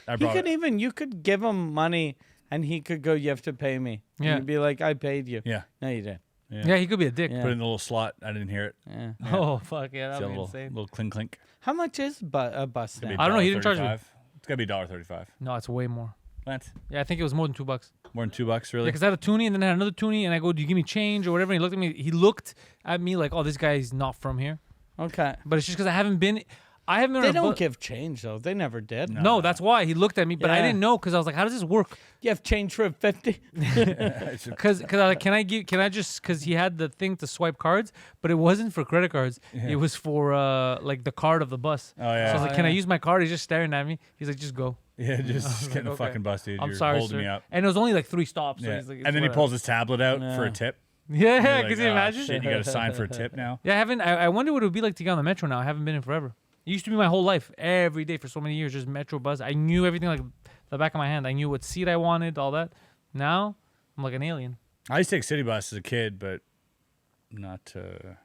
I He brought could it. even, you could give him money and he could go, "You have to pay me." And Yeah. you'd be like, "I paid you." Yeah. No, you didn't. Yeah, he could be a dick. Yeah. Put it in the little slot. I didn't hear it. Yeah. Oh fuck yeah, It's that'd a be little, insane. little clink clink. How much is a bus It's gonna be now? I don't know, he didn't charge me. $1.35. It's gotta be $1.35. No, it's way more. What? Yeah, I think it was more than $2. More than $2, really? Because I had a toonie and then I had another toonie and I go, "Do you give me change or whatever?" And he looked at me. He looked at me like, "Oh, this guy's not from here." Okay. But it's just because I haven't been They on a don't give change though. They never did. No, that's why he looked at me, but I Yeah. didn't know because I was like, "How does this work?" You have change for 50. Because I like, can I just because he had the thing to swipe cards, but it wasn't for credit cards. It was for like the card of the bus. Oh, yeah. So I was like, Oh, "Can I yeah. use my card?" He's just staring at me. He's like, "Just go." Yeah, just getting a okay. fucking bus, dude. I'm You're sorry, holding sir. me up. And it was only like 3 stops. So Yeah. he's like, And then he pulls his tablet out for a Yeah. tip. Yeah, You're could like, you "Oh, imagine? shit, you got to sign for a tip now. Yeah, I haven't. I wonder what it would be like to get on the metro now. I haven't been in forever. It used to be my whole life, every day for so many years, just metro bus. I knew everything like the back of my hand. I knew what seat I wanted, all that. Now I'm like an alien. I used to take city bus as a kid, but not a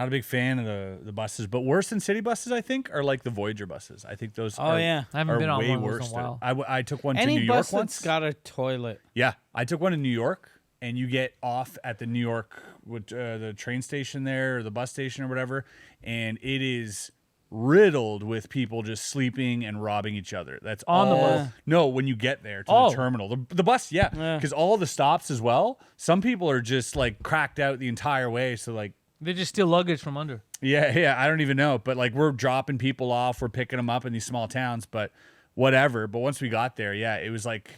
big fan of the buses. But worse than city buses, I think, are like the Voyager buses. I think those Oh, are, yeah. I haven't are been on way one of those worse. in a while. I took one to Any New York bus once. that's got a toilet. Yeah, I took one in New York, and you get off at the New York, the train station there, or the bus station or whatever, and it is riddled with people just sleeping and robbing each other. That's On the all- bus? No, when you get there to Oh. the terminal, the bus, yeah, because all the stops as well. Some people are just like cracked out the entire way, so like. They just steal luggage from under. Yeah, I don't even know, but like we're dropping people off, we're picking them up in these small towns, but whatever. But once we got there, yeah, it was like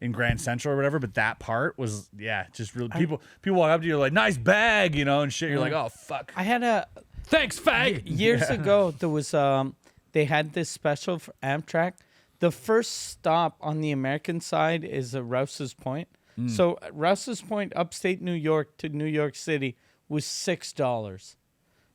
in Grand Central or whatever. But that part was, yeah, just really people walk up to you like, "Nice bag," and shit. You're like, "Oh fuck." I had a Thanks, fag. years ago. There was they had this special for Amtrak. The first stop on the American side is Rouse's Point. So Rouse's Point, upstate New York to New York City, was $6.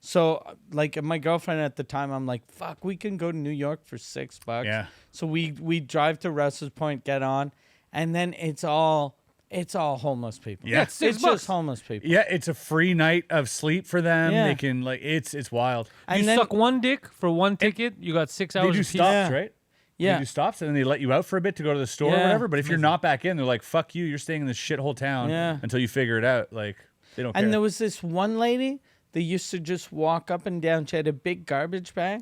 So like my girlfriend at the time, I'm like, "Fuck, we can go to New York for $6." Yeah. So we drive to Rouse's Point, get on, and then it's all homeless people. Yeah. it's $6. It's just homeless people. Yeah, it's a free night of sleep for them. Yeah. They can like it's wild. And You then, suck one dick for one ticket. You got 6 hours. They do of peace. stops, Yeah. right? Yeah. They do stops, and then they let you out for a bit to go to the store or Yeah. whatever. But if you're not back in, they're like, "Fuck you! You're staying in this shithole town Yeah. until you figure it out." Like they don't care. And there was this one lady that used to just walk up and down. She had a big garbage bag,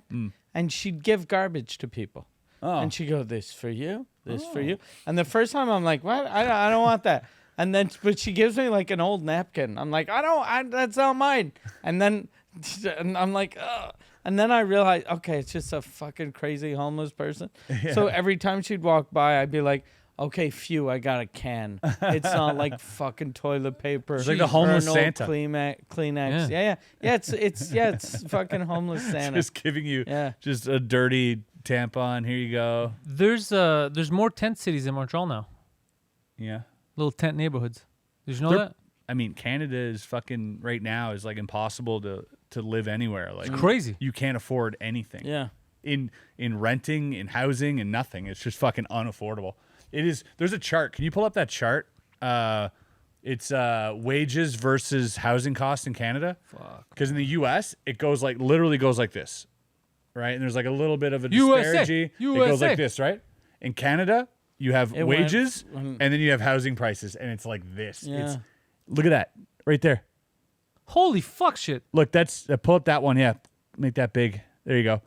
and she'd give garbage to people. Oh. And she'd go, "This for you, this for you." And the first time I'm like, "What? I don't want that." And then, but she gives me like an old napkin. I'm like, that's not mine." And then, and I'm like, ugh. And then I realized, okay, it's just a fucking crazy homeless person. So every time she'd walk by, I'd be like, "Okay, phew, I got a can. It's not like fucking toilet paper. It's like the or homeless an old Santa. Kleenex. Yeah. It's fucking homeless Santa. just giving you Yeah. just a dirty tampon. Here you go. There's more tent cities in Montreal now. Yeah. Little tent neighborhoods. Did you know that? I mean, Canada is fucking right now is like impossible to live anywhere. Like It's crazy. You can't afford anything. Yeah. In renting, in housing, and nothing. It's just fucking unaffordable. It is. There's a chart. Can you pull up that chart? It's wages versus housing costs in Canada. Fuck. Because in the U.S., it goes like literally goes like this, right? And there's like a little bit of a USA. disparity. It goes like this, right? In Canada, you have wages, and then you have housing prices, and it's like this. Yeah. Look at that right there. Holy fuck shit. Look, that's pull up that one. Yeah, make that big. There you go.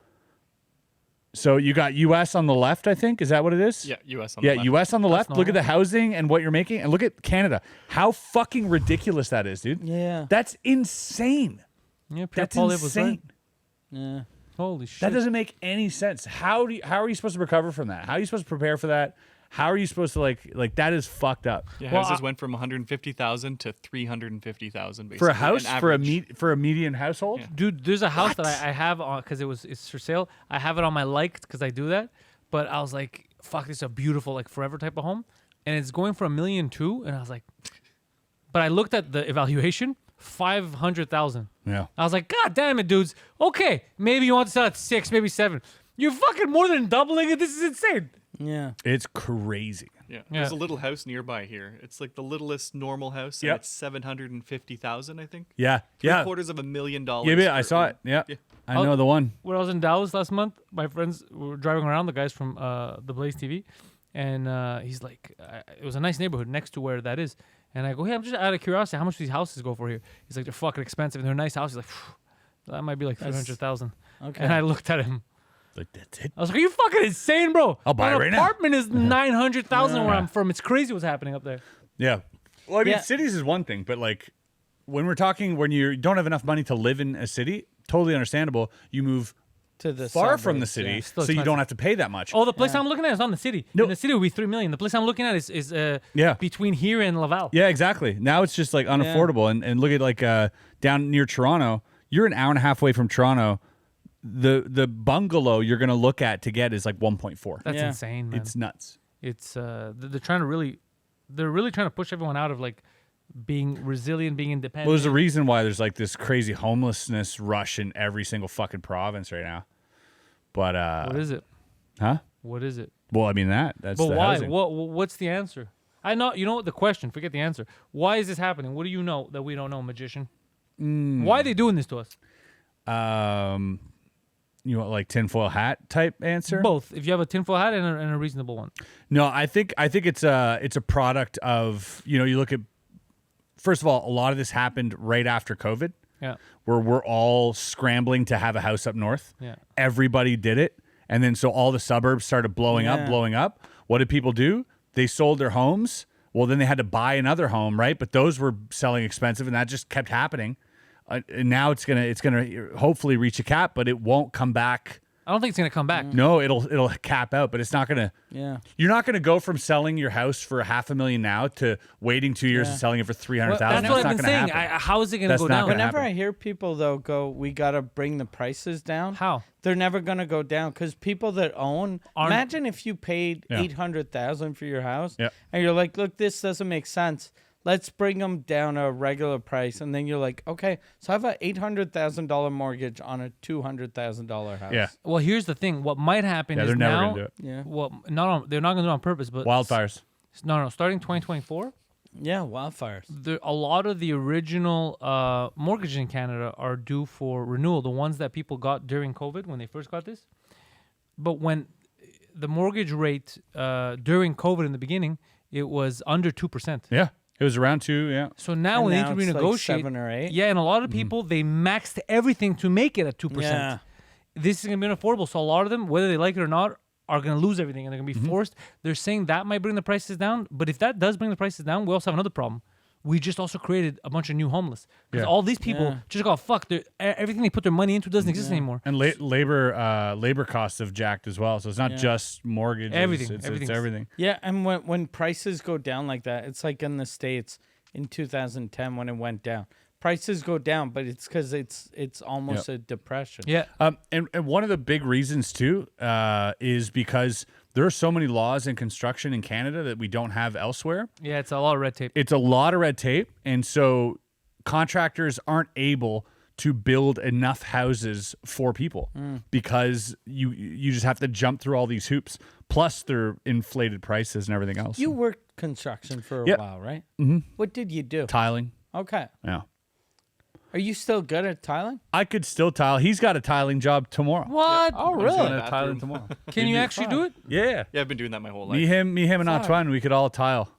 So you got U.S. on the left, I think. Is that what it is? Yeah, U.S. on the left. Yeah, U.S. on the left. Look normal. at the housing and what you're making, and look at Canada. How fucking ridiculous that is, dude. Yeah. That's insane. Yeah, That's Paul was right. insane. Yeah. Holy shit. That doesn't make any sense. How are you supposed to recover from that? How are you supposed to prepare for that? How are you supposed to like that is fucked up. Yeah, Well, houses went from 150,000 to 350,000 basically. For a house, an for average. a median household? Yeah. Dude, there's a house that I have on because it's for sale. I have it on my liked because I do that. But I was like, fuck, this is a beautiful like forever type of home, and it's going for $1.2 million. And I was like, but I looked at the evaluation, 500,000. Yeah. I was like, God damn it, dudes. Okay, maybe you want to sell at 6, maybe 7. You're fucking more than doubling it. This is insane. Yeah. It's crazy. Yeah. There's a little house nearby here. It's like the littlest normal house, and Yep. it's 750,000, I think. Yeah. Yeah. $750,000. Yeah, I saw it. Yeah. I know the one. When I was in Dallas last month, my friends were driving around, the guys from the Blaze TV, and he's like, it was a nice neighborhood next to where that is. And I go, hey, I'm just out of curiosity, how much do these houses go for here? He's like, they're fucking expensive, and they're nice houses. He's like, that might be like 300,000. Okay. And I looked at him. Like that's it. I was like, are you fucking insane, bro? I'll buy it right An now. apartment is 900,000 where I'm from. It's crazy what's happening up there. Yeah. Well, I mean, Yeah. cities is one thing, but like when we're talking when you don't have enough money to live in a city, totally understandable. You move To the far from the suburbs, city, yeah. Still so you expensive. don't have to pay that much. Oh, the place I'm looking at is not in the city. No. In the city, it would be $3 million. The place I'm looking at is Yeah. between here and Laval. Yeah, exactly. Now it's just like unaffordable. And look at like down near Toronto, you're an hour and a half away from Toronto. The bungalow you're gonna look at to get is like 1.4. That's Yeah. insane, man. It's nuts. It's they're trying to they're really trying to push everyone out of like being resilient, being independent. Well, there's a reason why there's like this crazy homelessness rush in every single fucking province right now. But What is it? huh? What is it? Well, I mean that's But the why? housing. What's the answer? I know you know what the question. Forget the answer. Why is this happening? What do you know that we don't know, magician? Why are they doing this to us? You want like tinfoil hat type answer? Both. If you have a tinfoil hat and a reasonable one. No, I think it's a product of, you look at, first of all, a lot of this happened right after COVID. Yeah. Where we're all scrambling to have a house up north. Yeah. Everybody did it. And then so all the suburbs started blowing up. What did people do? They sold their homes. Well, then they had to buy another home, right? But those were selling expensive, and that just kept happening. And now it's gonna hopefully reach a cap, but it won't come back. I don't think it's gonna come back. No, it'll cap out, but it's not gonna. Yeah. You're not gonna go from selling your house for $500,000 now to waiting 2 years and selling it for $300,000. That's what I've been saying. Happen. How is it gonna That's go not down? gonna Whenever happen. I hear people though go, we gotta bring the prices down. How? They're never gonna go down because people that own. Imagine if you paid Yeah. $800,000 for your house, Yeah. and you're like, look, this doesn't make sense. Let's bring them down a regular price, and then you're like, okay, so I have a $800,000 mortgage on a $200,000 house. Yeah. Well, here's the thing. What might happen Yeah, is they're never now. gonna do it. Yeah. Well, they're not gonna do it on purpose, but Wildfires. No. Starting 2024, Yeah, wildfires. a lot of the original mortgages in Canada are due for renewal. The ones that people got during COVID when they first got this. But when the mortgage rate during COVID in the beginning, it was under 2%. Yeah. It was around 2. Yeah. So now And when now they need it's to like renegotiate, 7 or 8. yeah, and a lot of people they maxed everything to make it at 2%. Yeah. This is gonna be unaffordable. So a lot of them, whether they like it or not, are gonna lose everything and they're gonna be forced. They're saying that might bring the prices down, but if that does bring the prices down, we also have another problem. We just also created a bunch of new homeless because Yeah. all these people Yeah. just got fucked. Everything they put their money into doesn't exist anymore. And labor costs have jacked as well. So it's not just mortgages. Everything. It's Everything's- everything. Yeah, and when prices go down like that, it's like in the States in 2010 when it went down. prices go down, but it's because it's almost a depression. Yeah. And one of the big reasons too is because there are so many laws in construction in Canada that we don't have elsewhere. Yeah, it's a lot of red tape. It's a lot of red tape, and so contractors aren't able to build enough houses for people because you just have to jump through all these hoops. Plus, their inflated prices and everything else. You worked construction for a while, right? Mm-hmm. What did you do? Tiling. Okay. Yeah. Are you still good at tiling? I could still tile. He's got a tiling job tomorrow. What? Oh, I'm doing really? the bathroom. tomorrow. Can you actually do it? Yeah. Yeah, I've been doing that my whole life. Me, him, and Antoine, we could all tile.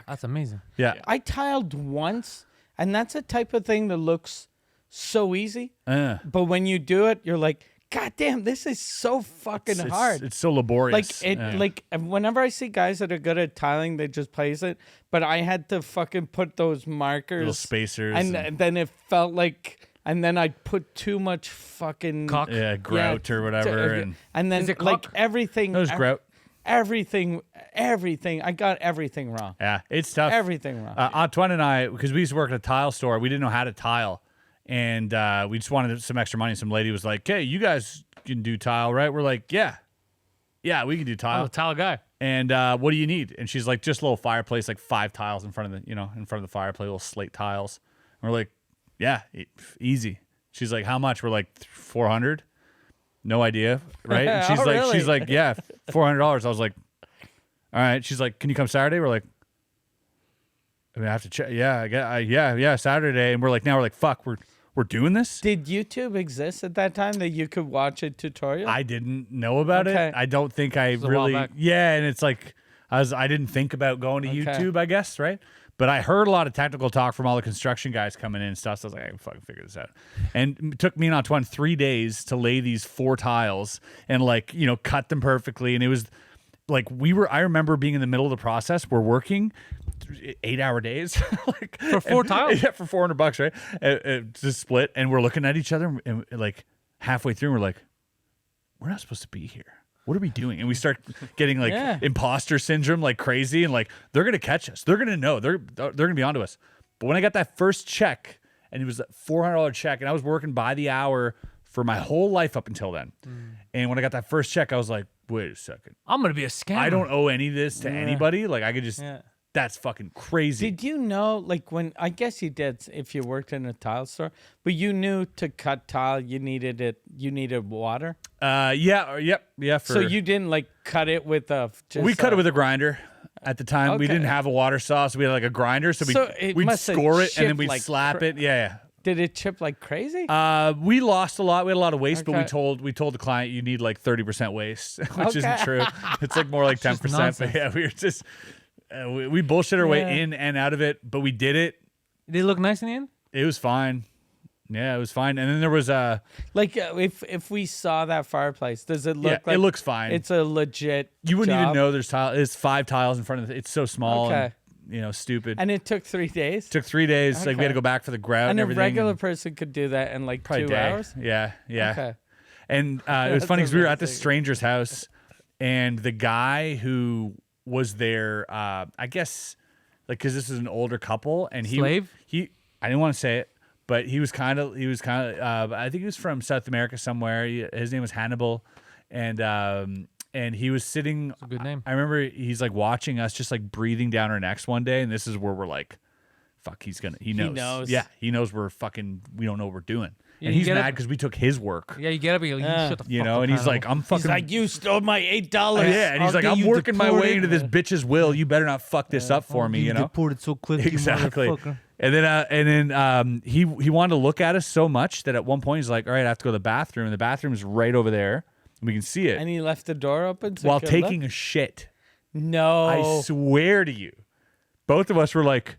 That's amazing. Yeah. I tiled once, and that's a type of thing that looks so easy. But when you do it, you're like, God damn, this is so fucking hard. It's so laborious. Like whenever I see guys that are good at tiling, they just place it. But I had to fucking put those markers, Little spacers, and then it felt like, and then I'd put too much fucking Cock. grout or whatever, and then Is it like cock? everything. That was grout. Everything. I got everything wrong. Yeah, it's tough. Everything wrong. Antoine and I, because we used to work at a tile store, we didn't know how to tile. And we just wanted some extra money. Some lady was like, "Hey, you guys can do tile, right?" We're like, "Yeah, we can do tile." I'm a tile guy. And what do you need? And she's like, "Just a little fireplace, like 5 tiles in front of the fireplace, little slate tiles." And we're like, "Yeah, easy." She's like, "How much?" We're like, $400. No idea, right? And she's like, really? "Yeah, $400." I was like, "All right." She's like, "Can you come Saturday?" We're like, I mean, I have to check. Yeah, Saturday. And we're like, fuck, we're doing this? Did YouTube exist at that time that you could watch a tutorial? I didn't know about Okay. it. I don't think I a while really. back. Yeah, and it's like I didn't think about going to YouTube, I guess, right? But I heard a lot of technical talk from all the construction guys coming in and stuff. So I was like, I can fucking figure this out. And it took me and Antoine 3 days to lay these 4 tiles and cut them perfectly. And it was like I remember being in the middle of the process. We're working 8-hour days For 4 tiles? Yeah, for $400, right? To split, and we're looking at each other, and like halfway through, we're like, we're not supposed to be here. What are we doing? And we start getting like imposter syndrome, like crazy, and like they're gonna catch us. They're gonna know. They're gonna be onto us. But when I got that first check, and it was a $400 check, and I was working by the hour for my whole life up until then, and when I got that first check, I was like, wait a second, I'm gonna be a scammer. I don't owe any of this to anybody. Like I could just. Yeah. That's fucking crazy. Did you know, like when, I guess you did if you worked in a tile store, but you knew to cut tile, you needed water? Yeah. So you didn't like cut it with a... We cut it with a grinder at the time. We Okay. didn't have a water saw, so we had like a grinder. So we'd must have score it and then chipped we'd like slap it. Yeah. Did it chip like crazy? We lost a lot. We had a lot of waste, but Okay. we told the client you need like 30% waste, which Okay. isn't true. It's like more like 10%. But nonsense. yeah, we were just we bullshit our way in and out of it, but we did it. Did it look nice in the end? It was fine. Yeah, it was fine. And then there was like if we saw that fireplace, does it look like it looks fine. It's a legit You wouldn't job? even know there's tile. It's 5 tiles in front of it. It's so small. Okay. And, stupid. And it took 3 days? Took 3 days. Like we had to go back for the grout and And a everything. regular and person could do that in like probably 2 a day. hours? Yeah. Okay. And it was funny because we were at this amazing. stranger's house, and the guy who was there, I guess, like, because this is an older couple, and Slave? I didn't want to say it, but he was kind of, I think he was from South America somewhere. His name was Hannibal, and he was sitting. That's a good name. I remember he's like watching us, just like breathing down our necks one day, and this is where we're like, fuck, he knows. knows. Yeah, he knows we don't know what we're doing. Yeah, And you he's get mad it. because we took his work. Yeah, you get up and you shut the fuck up. And he's Hannibal. like, I'm fucking. He's like, you stole my $8. yeah, and he's like, I'm working my way into this bitch's will. You better not fuck this up for me, you know? Deported so quick, Exactly. You motherfucker. And then he wanted to look at us so much that at one point he's like, all right, I have to go to the bathroom. And the bathroom is right over there. We can see it And he left the door open so while you could taking look? a shit. No. I swear to you. Both of us were like,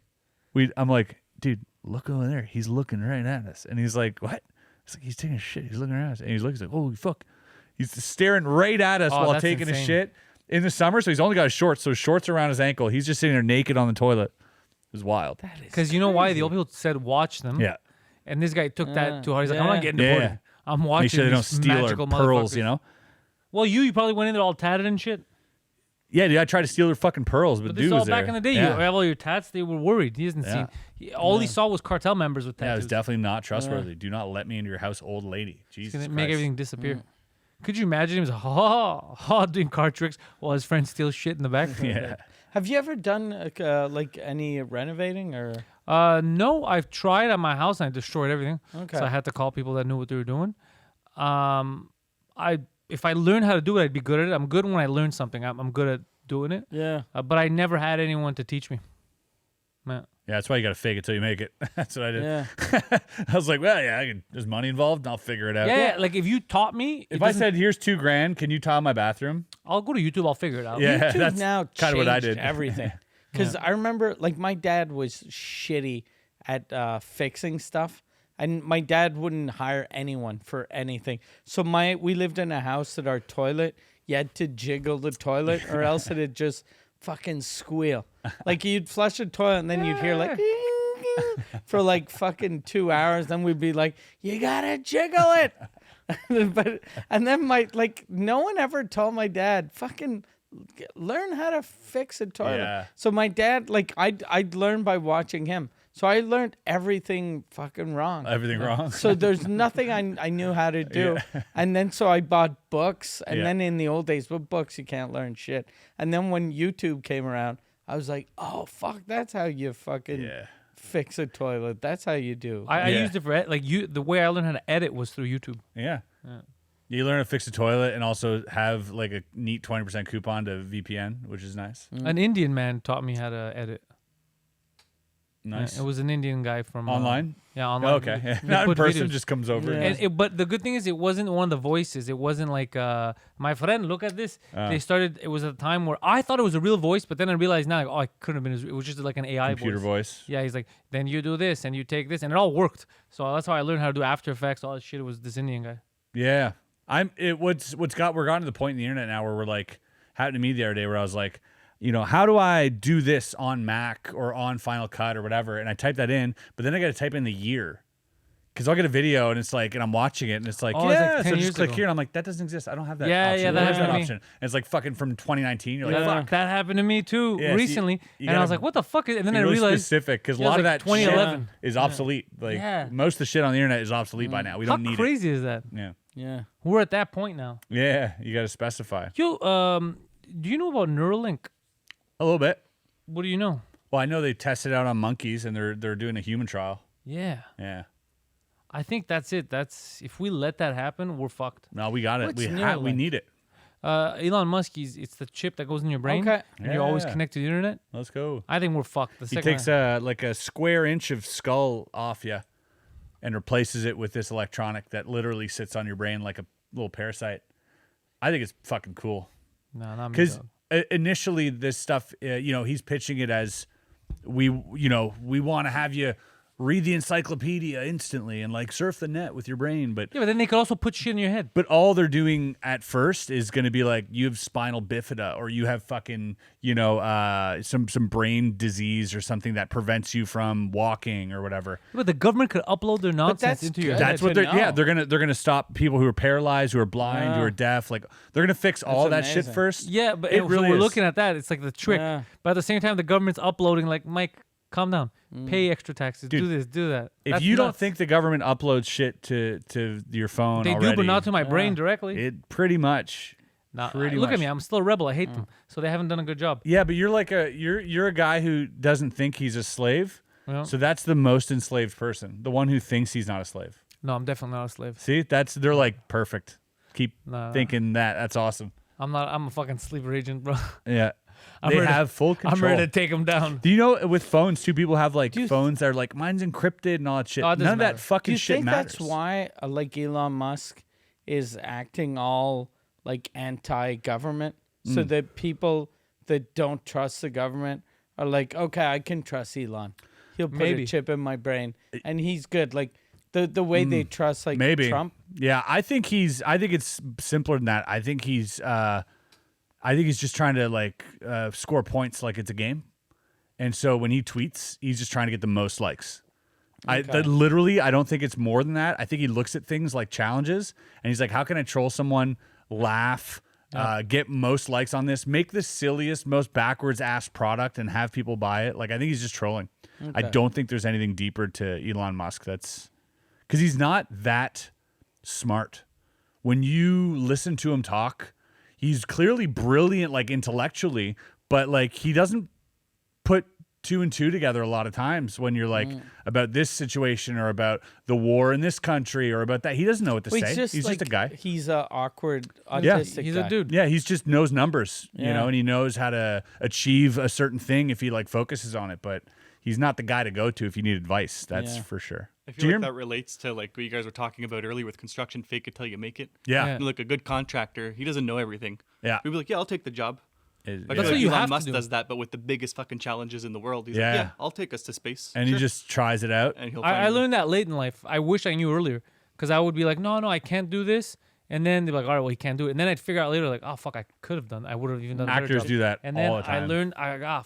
I'm like, dude, look over there. He's looking right at us. And he's like, what? It's like, he's taking a shit. He's looking at us. And he's like, holy fuck. He's staring right at us while that's taking a insane. shit in the summer. So he's only got his shorts. So his shorts are around his ankle. He's just sitting there naked on the toilet. It was wild. Because you know why? The old people said watch them. Yeah. And this guy took that too hard. He's like, I'm yeah. not getting deported. Yeah. I'm watching Make sure they don't these steal our magical pearls, motherfuckers. you know? Well, you probably went in there all tatted and shit. Yeah, dude, I tried to steal their fucking pearls, but But dude this all was there. back in the day. Yeah. You have all your tats. They were worried. He doesn't see. All he saw was cartel members with Yeah, it tattoos. was definitely not trustworthy. Do not let me into your house, old lady. Jesus He's Christ. gonna make everything disappear. Could you imagine him as doing card tricks while his friends steal shit in the back? Yeah. Have you ever done like any renovating or? No, I've tried at my house and I destroyed everything. Okay. So I had to call people that knew what they were doing. If I learned how to do it, I'd be good at it. I'm good when I learn something. I'm good at doing it. Yeah. But I never had anyone to teach me. Man. Yeah, that's why you got to fake it till you make it. That's what I did. Yeah. I was like, well, yeah, there's money involved. I'll figure it out. Yeah, like if you taught me, If I said, here's $2,000, can you tile my bathroom? I'll go to YouTube, I'll figure it out. Yeah, YouTube that's now kind of what I changed did. everything. Because I remember, like, my dad was shitty at fixing stuff, and my dad wouldn't hire anyone for anything. So we lived in a house that our toilet, you had to jiggle the toilet, or else it'd just fucking squeal. Like you'd flush a toilet, and then you'd hear like for like fucking 2 hours. Then we'd be like, "You gotta jiggle it." and then no one ever told my dad fucking learn how to fix a toilet. Yeah. So my dad, like, I'd learn by watching him. So I learned everything fucking wrong. Everything wrong. So there's nothing I knew how to do. Yeah. And then so I bought books. And Yeah. then in the old days, with books, you can't learn shit. And then when YouTube came around, I was like, oh, fuck, that's how you fucking Yeah. fix a toilet. That's how you do. I Yeah. used it for the way I learned how to edit was through YouTube. Yeah. You learn how to fix a toilet and also have like a neat 20% coupon to VPN, which is nice. An Indian man taught me how to edit. Nice. It was an Indian guy from Online? Yeah, online. Okay. Yeah. They Not in put person, videos. just comes over. Yeah. But the good thing is, it wasn't one of the voices. It wasn't like, my friend, look at this. They started. It was a time where I thought it was a real voice, but then I realized now, like, oh, it couldn't have been. It was just like an AI Computer voice. Yeah, he's like, then you do this and you take this, and it all worked. So that's how I learned how to do After Effects. All that shit. It was this Indian guy. Yeah. We're gotten to the point in the internet now where we're like, happened to me the other day where I was like, you know, how do I do this on Mac or on Final Cut or whatever? And I type that in, but then I got to type in the year. Because I'll get a video and it's like, and I'm watching it and it's like, Oh, it's like yeah, 10 so years just click ago. here. And I'm like, that doesn't exist. I don't have that Yeah, option. yeah, that Where's happened to me. option? And it's like fucking from 2019. You're like, fuck. That happened to me too Yeah, so recently, you and I was gotta like, what the fuck? And then Be I really realized, specific because a Yeah, it lot was of like that 2011. shit is obsolete. Like Yeah. most of the shit on the internet is obsolete by now. We how don't need crazy is that? it. Yeah. Yeah. We're at that point now. Yeah. You got to specify Yo, do you know about Neuralink? a little bit. What do you know? Well, I know they tested it out on monkeys and they're doing a human trial. Yeah, Yeah. I think that's it. That's if we let that happen, we're fucked. No, we got it. What's We Neuralink? need it. Elon Musk, it's the chip that goes in your brain, Okay. and you're always Yeah. connected to the internet. Let's go. I think we're fucked. The He second takes like a square inch of skull off you and replaces it with this electronic that literally sits on your brain like a little parasite. I think it's fucking cool. no, not me. Because dog. initially this stuff, he's pitching it as we want to have you read the encyclopedia instantly and like surf the net with your brain. But Yeah, but then they could also put shit in your head. all they're doing at first is going to be like, you have spinal bifida or you have fucking, some brain disease or something that prevents you from walking or whatever. But the government could upload their nonsense that's into your good. head. That's what to they're know. they're gonna stop people who are paralyzed, who are blind, who Yeah. are deaf. Like they're gonna fix all that shit amazing. first. Yeah, but It so really we're is. looking at that. It's like the trick. Yeah. But at the same time, the government's uploading. Like, Mike, calm down. Pay extra taxes. Do Dude, this. Do that. If That's you don't nuts. think the government uploads shit to your phone, they already, do, but not to my brain directly. It pretty much. Nah, pretty look at much. me. I'm still a rebel. I hate them. So they haven't done a good job. Yeah, but you're like you're a guy who doesn't think he's a slave. Yeah. So that's the most enslaved person, the one who thinks he's not a slave. No, I'm definitely not a slave. See, they're like perfect. Keep Nah. thinking that. That's awesome. I'm not. I'm a fucking sleeper agent, bro. Yeah, I'm they ready- have full control. I'm ready to take them down. Do you know with phones too? People have like you phones that are like mine's encrypted and all that shit. Oh, it None of doesn't that matter. fucking Do you shit think matters. that's why, like, Elon Musk is acting all like anti-government, so that people that don't trust the government are like, okay, I can trust Elon. He'll put Maybe. a chip in my brain, and he's good. Like the way they trust, like Maybe Trump. Yeah, I think it's simpler than that. I think he's just trying to like score points like it's a game, and so when he tweets, he's just trying to get the most likes. Okay. Literally, I don't think it's more than that. I think he looks at things like challenges, and he's like, how can I troll someone, laugh, Get most likes on this. Make the silliest, most backwards ass product and have people buy it. Like, I think he's just trolling. Okay. I don't think there's anything deeper to Elon Musk. That's because he's not that smart. When you listen to him talk, he's clearly brilliant, like intellectually, but like he doesn't put 2 and 2 together a lot of times when you're like about this situation or about the war in this country or about that. He doesn't know what to say. He's just a guy. He's a awkward, autistic he's guy. a dude. Yeah, he's just knows numbers, you know, and he knows how to achieve a certain thing if he like focuses on it. But he's not the guy to go to if you need advice. That's for sure. I feel like that relates to like what you guys were talking about earlier with construction. Fake it till you make it. Yeah. Like a good contractor, he doesn't know everything. Yeah. He'd be like, yeah, I'll take the job. That's what you Elon have Musk to do. does that, but with the biggest fucking challenges in the world. He's like, yeah, I'll take us to space. And he just tries it out. And I learned that late in life. I wish I knew earlier because I would be like, no, I can't do this. And then they'd be like, all right, well, he can't do it. And then I'd figure out later, like, oh, fuck, I could have done it. I would have even done it. Actors do that and then all the time. I learned,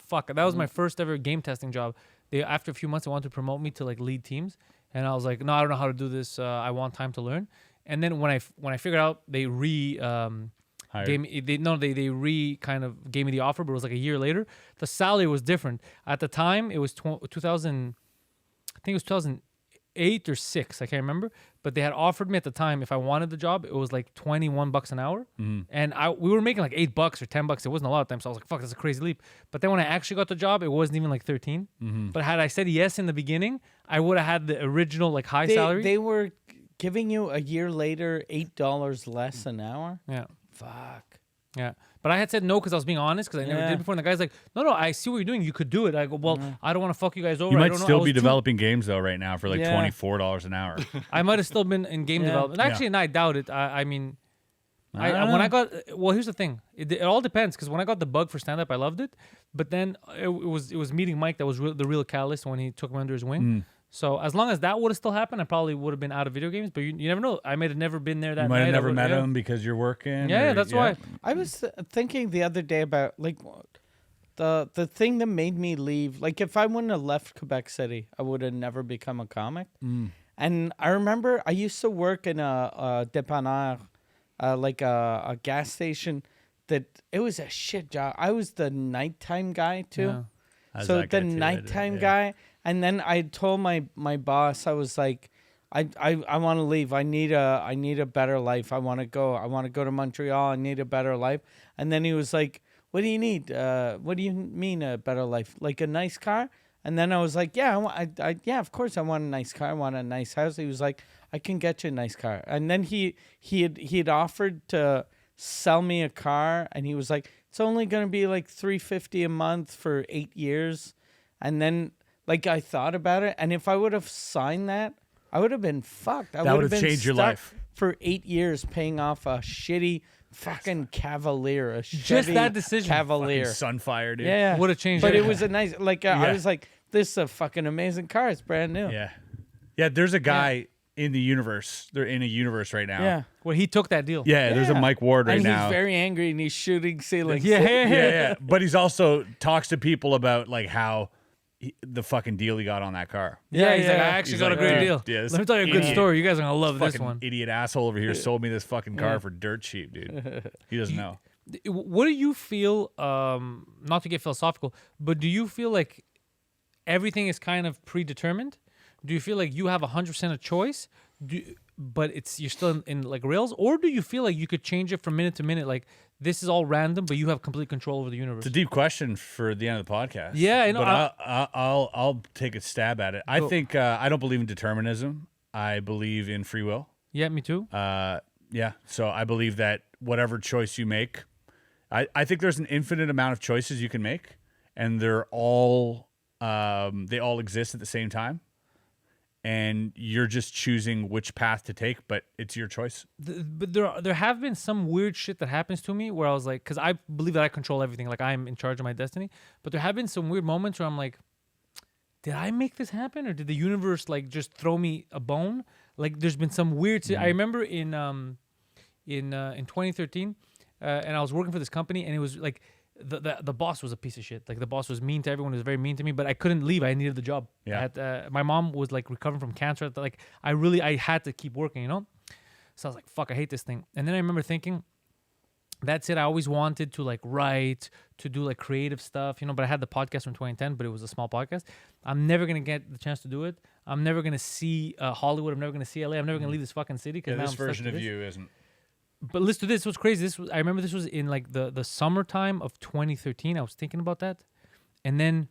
fuck. That was my first ever game testing job. After a few months, they wanted to promote me to like lead teams. And I was like, no, I don't know how to do this. I want time to learn. And then when I figured out, they gave me, they kind of gave me the offer, but it was like a year later. The salary was different. At the time, it was 2000, I think it was 2008 or 6, I can't remember. But they had offered me at the time, if I wanted the job, it was like $21 an hour. And we were making like $8 or $10. It wasn't a lot of time. So I was like, fuck, that's a crazy leap. But then when I actually got the job, it wasn't even like 13. But had I said yes in the beginning, I would have had the original like high salary. They were giving you a year later $8 less an hour. Yeah. Fuck. Yeah. But I had said no because I was being honest because I never did before. And the guy's like, no, I see what you're doing. You could do it. I go, well, I don't want to fuck you guys over. You might still be developing games though right now for like $24 an hour. I might have still been in game development. Actually, and I doubt it. I mean, when I got, well, here's the thing. It all depends because when I got the bug for stand-up, I loved it. But then it was meeting Mike that was the real catalyst when he took me under his wing. So as long as that would have still happened, I probably would have been out of video games. But you never know. I might have never been there that night. You might have never met him because you're working. Yeah, that's why. I was thinking the other day about like the thing that made me leave. Like if I wouldn't have left Quebec City, I would have never become a comic. And I remember I used to work in a dépanneur, like a gas station. That it was a shit job. I was the nighttime guy too. Yeah. So the nighttime guy. And then I told my boss, I was like, I want to leave. I need a better life. I want to go to Montreal. I need a better life. And then he was like, what do you need? What do you mean a better life? Like a nice car? And then I was like, yeah, yeah, of course I want a nice car. I want a nice house. He was like, I can get you a nice car. And then he had offered to sell me a car, and he was like, it's only going to be like $350 a month for 8 years. And then like I thought about it, and if I would have signed that, I would have been fucked. That would have changed your life for 8 years, paying off a shitty fucking Cavalier, a Chevy just that decision, Cavalier, Sunfire, dude. Yeah, would have changed. But it was a nice, like I was like, this is a fucking amazing car. It's brand new. Yeah. There's a guy in the universe. They're in a universe right now. Yeah. Well, he took that deal. Yeah. There's a Mike Ward right now. And he's very angry and he's shooting ceilings. Yeah. But he's also talks to people about like how the fucking deal he got on that car. Yeah, he's like, I actually got a great deal. Yeah, let me tell you a good story. You guys are gonna love this one. Idiot asshole over here sold me this fucking car for dirt cheap, dude. He doesn't know. What do you feel? Not to get philosophical, but do you feel like everything is kind of predetermined? Do you feel like you have 100% of choice, but you're still in like rails, or do you feel like you could change it from minute to minute? Like this is all random, but you have complete control over the universe. It's a deep question for the end of the podcast. Yeah, I know. But I'll take a stab at it. I think I don't believe in determinism. I believe in free will. Yeah, me too. Yeah. So I believe that whatever choice you make, I think there's an infinite amount of choices you can make, and they're all they all exist at the same time. And you're just choosing which path to take, but it's your choice. But there have been some weird shit that happens to me where I was like, because I believe that I control everything, like I'm in charge of my destiny. But there have been some weird moments where I'm like, did I make this happen, or did the universe like just throw me a bone? Like there's been some weird. I remember in 2013, and I was working for this company, and it was like. The boss was a piece of shit. Like the boss was mean to everyone. He was very mean to me, but I couldn't leave. I needed the job. Yeah. My mom was like recovering from cancer. Like I had to keep working, you know? So I was like, fuck, I hate this thing. And then I remember thinking, that's it. I always wanted to like write, to do like creative stuff, you know, but I had the podcast from 2010, but it was a small podcast. I'm never going to get the chance to do it. I'm never going to see Hollywood. I'm never going to see LA. I'm never going to leave this fucking city. Yeah, this version of you isn't. But listen to this. What's crazy? I remember this was in like the summertime of 2013. I was thinking about that. And then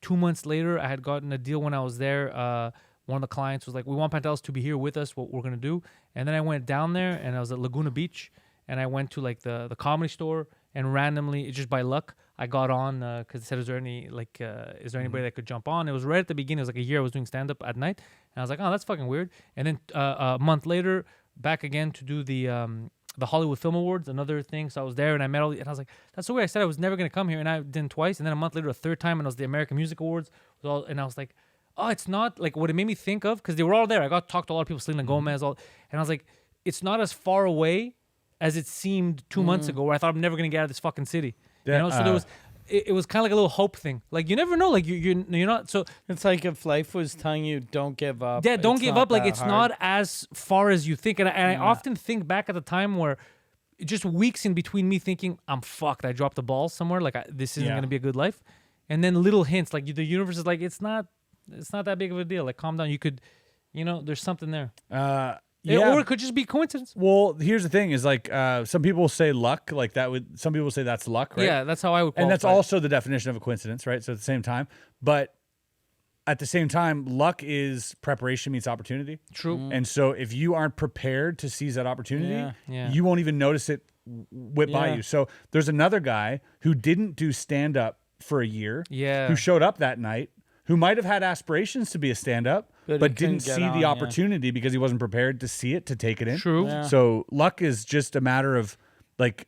2 months later, I had gotten a deal when I was there. One of the clients was like, we want Pantelis to be here with us, what we're going to do. And then I went down there and I was at Laguna Beach. And I went to like the comedy store, and randomly, just by luck, I got on because it said, is there anybody that could jump on? It was right at the beginning. It was like a year I was doing stand-up at night. And I was like, oh, that's fucking weird. And then a month later, back again to do the Hollywood Film Awards, another thing. So I was there and I met and I was like, that's the way I said I was never going to come here. And I did twice. And then a month later, a third time, and it was the American Music Awards. And I was like, oh, it's not like what it made me think of, because they were all there. I got to talk to a lot of people, Selena Gomez, and I was like, it's not as far away as it seemed 2 months ago, where I thought I'm never going to get out of this fucking city. Yeah, you know, so there was, it was kind of like a little hope thing. Like, you never know. Like, you're not, so. It's like if life was telling you, don't give up. Yeah, don't give up. Like, it's hard. not as far as you think. And I often think back at the time where just weeks in between me thinking, I'm fucked. I dropped the ball somewhere. Like, this isn't going to be a good life. And then little hints, like the universe is like, it's not that big of a deal. Like, calm down. You could, there's something there. Yeah. Or it could just be coincidence. Well, here's the thing: is like some people say luck, like that would. Some people say that's luck, right? Yeah, that's how I would. And that's qualify it. also the definition of a coincidence, right? So at the same time, but at the same time, luck is preparation meets opportunity. True. And so if you aren't prepared to seize that opportunity, Yeah. you won't even notice it whip by you. So there's another guy who didn't do stand up for a year. Yeah. Who showed up that night, who might have had aspirations to be a stand up. But didn't see the opportunity because he wasn't prepared to see it, to take it in. True. Yeah. So luck is just a matter of like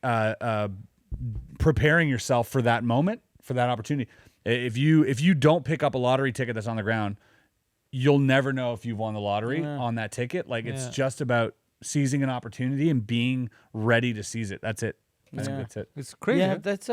preparing yourself for that moment, for that opportunity. If you don't pick up a lottery ticket that's on the ground, you'll never know if you've won the lottery on that ticket. Like it's just about seizing an opportunity and being ready to seize it. That's it. That's it. It's crazy. Yeah, huh? that's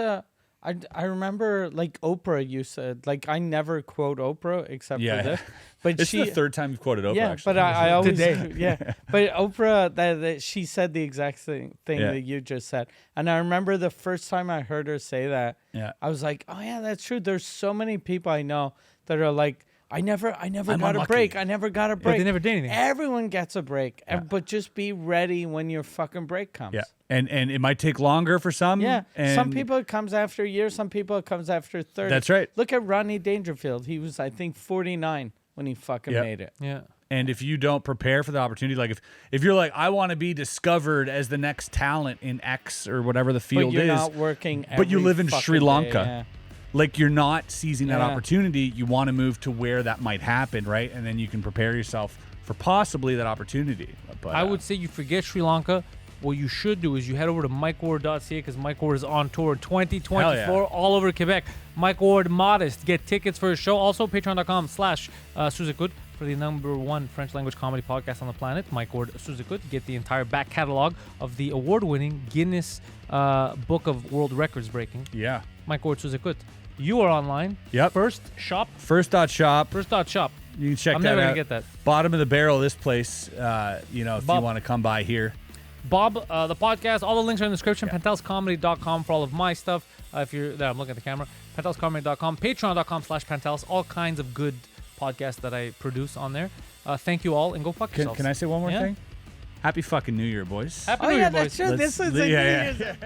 I remember like Oprah used to, like, I never quote Oprah except for this, but It's she the third time you've quoted Oprah. yeah, actually. but I always Today. but Oprah that she said the exact thing that you just said, and I remember the first time I heard her say that, I was like, oh yeah, that's true. There's so many people I know that are like, I never got unlucky. a break. I never got a break. But they never did anything. Everyone gets a break, but just be ready when your fucking break comes. Yeah, and it might take longer for some. Yeah, and some people it comes after a year. Some people it comes after 30. That's right. Look at Rodney Dangerfield. He was, I think, 49 when he fucking made it. Yeah. And if you don't prepare for the opportunity, like if you're like, I want to be discovered as the next talent in X or whatever the field But you're is, not working. but you every live in fucking Sri day, Lanka. yeah. Like you're not seizing that Yeah. opportunity. You want to move to where that might happen, right? And then you can prepare yourself for possibly that opportunity. But I would say you forget Sri Lanka. What you should do is you head over to MikeWard.ca, because Mike Ward is on tour in 2024 all over Quebec. Mike Ward Modest. Get tickets for his show. Also, patreon.com/Suzekut for the #1 French language comedy podcast on the planet. Mike Ward Suzekut. Get the entire back catalog of the award-winning Guinness Book of World Records breaking. Yeah. Mike Ward Suzekut. You are online. Yep. First shop. First.shop. First.shop. You can check I'm that never out. gonna get that. Bottom of the barrel, this place. If Bob. you want to come by here. Bob, the podcast, all the links are in the description. PantelisComedy.com for all of my stuff. If you're there, I'm looking at the camera. PantelisComedy.com, Patreon.com/Pantelis. All kinds of good podcasts that I produce on there. Thank you all, and go fuck yourselves. Can I say one more Yeah. thing? Happy fucking New Year, boys. Happy Oh New yeah, Year, that's boys. true. This is yeah, a yeah. New Year's.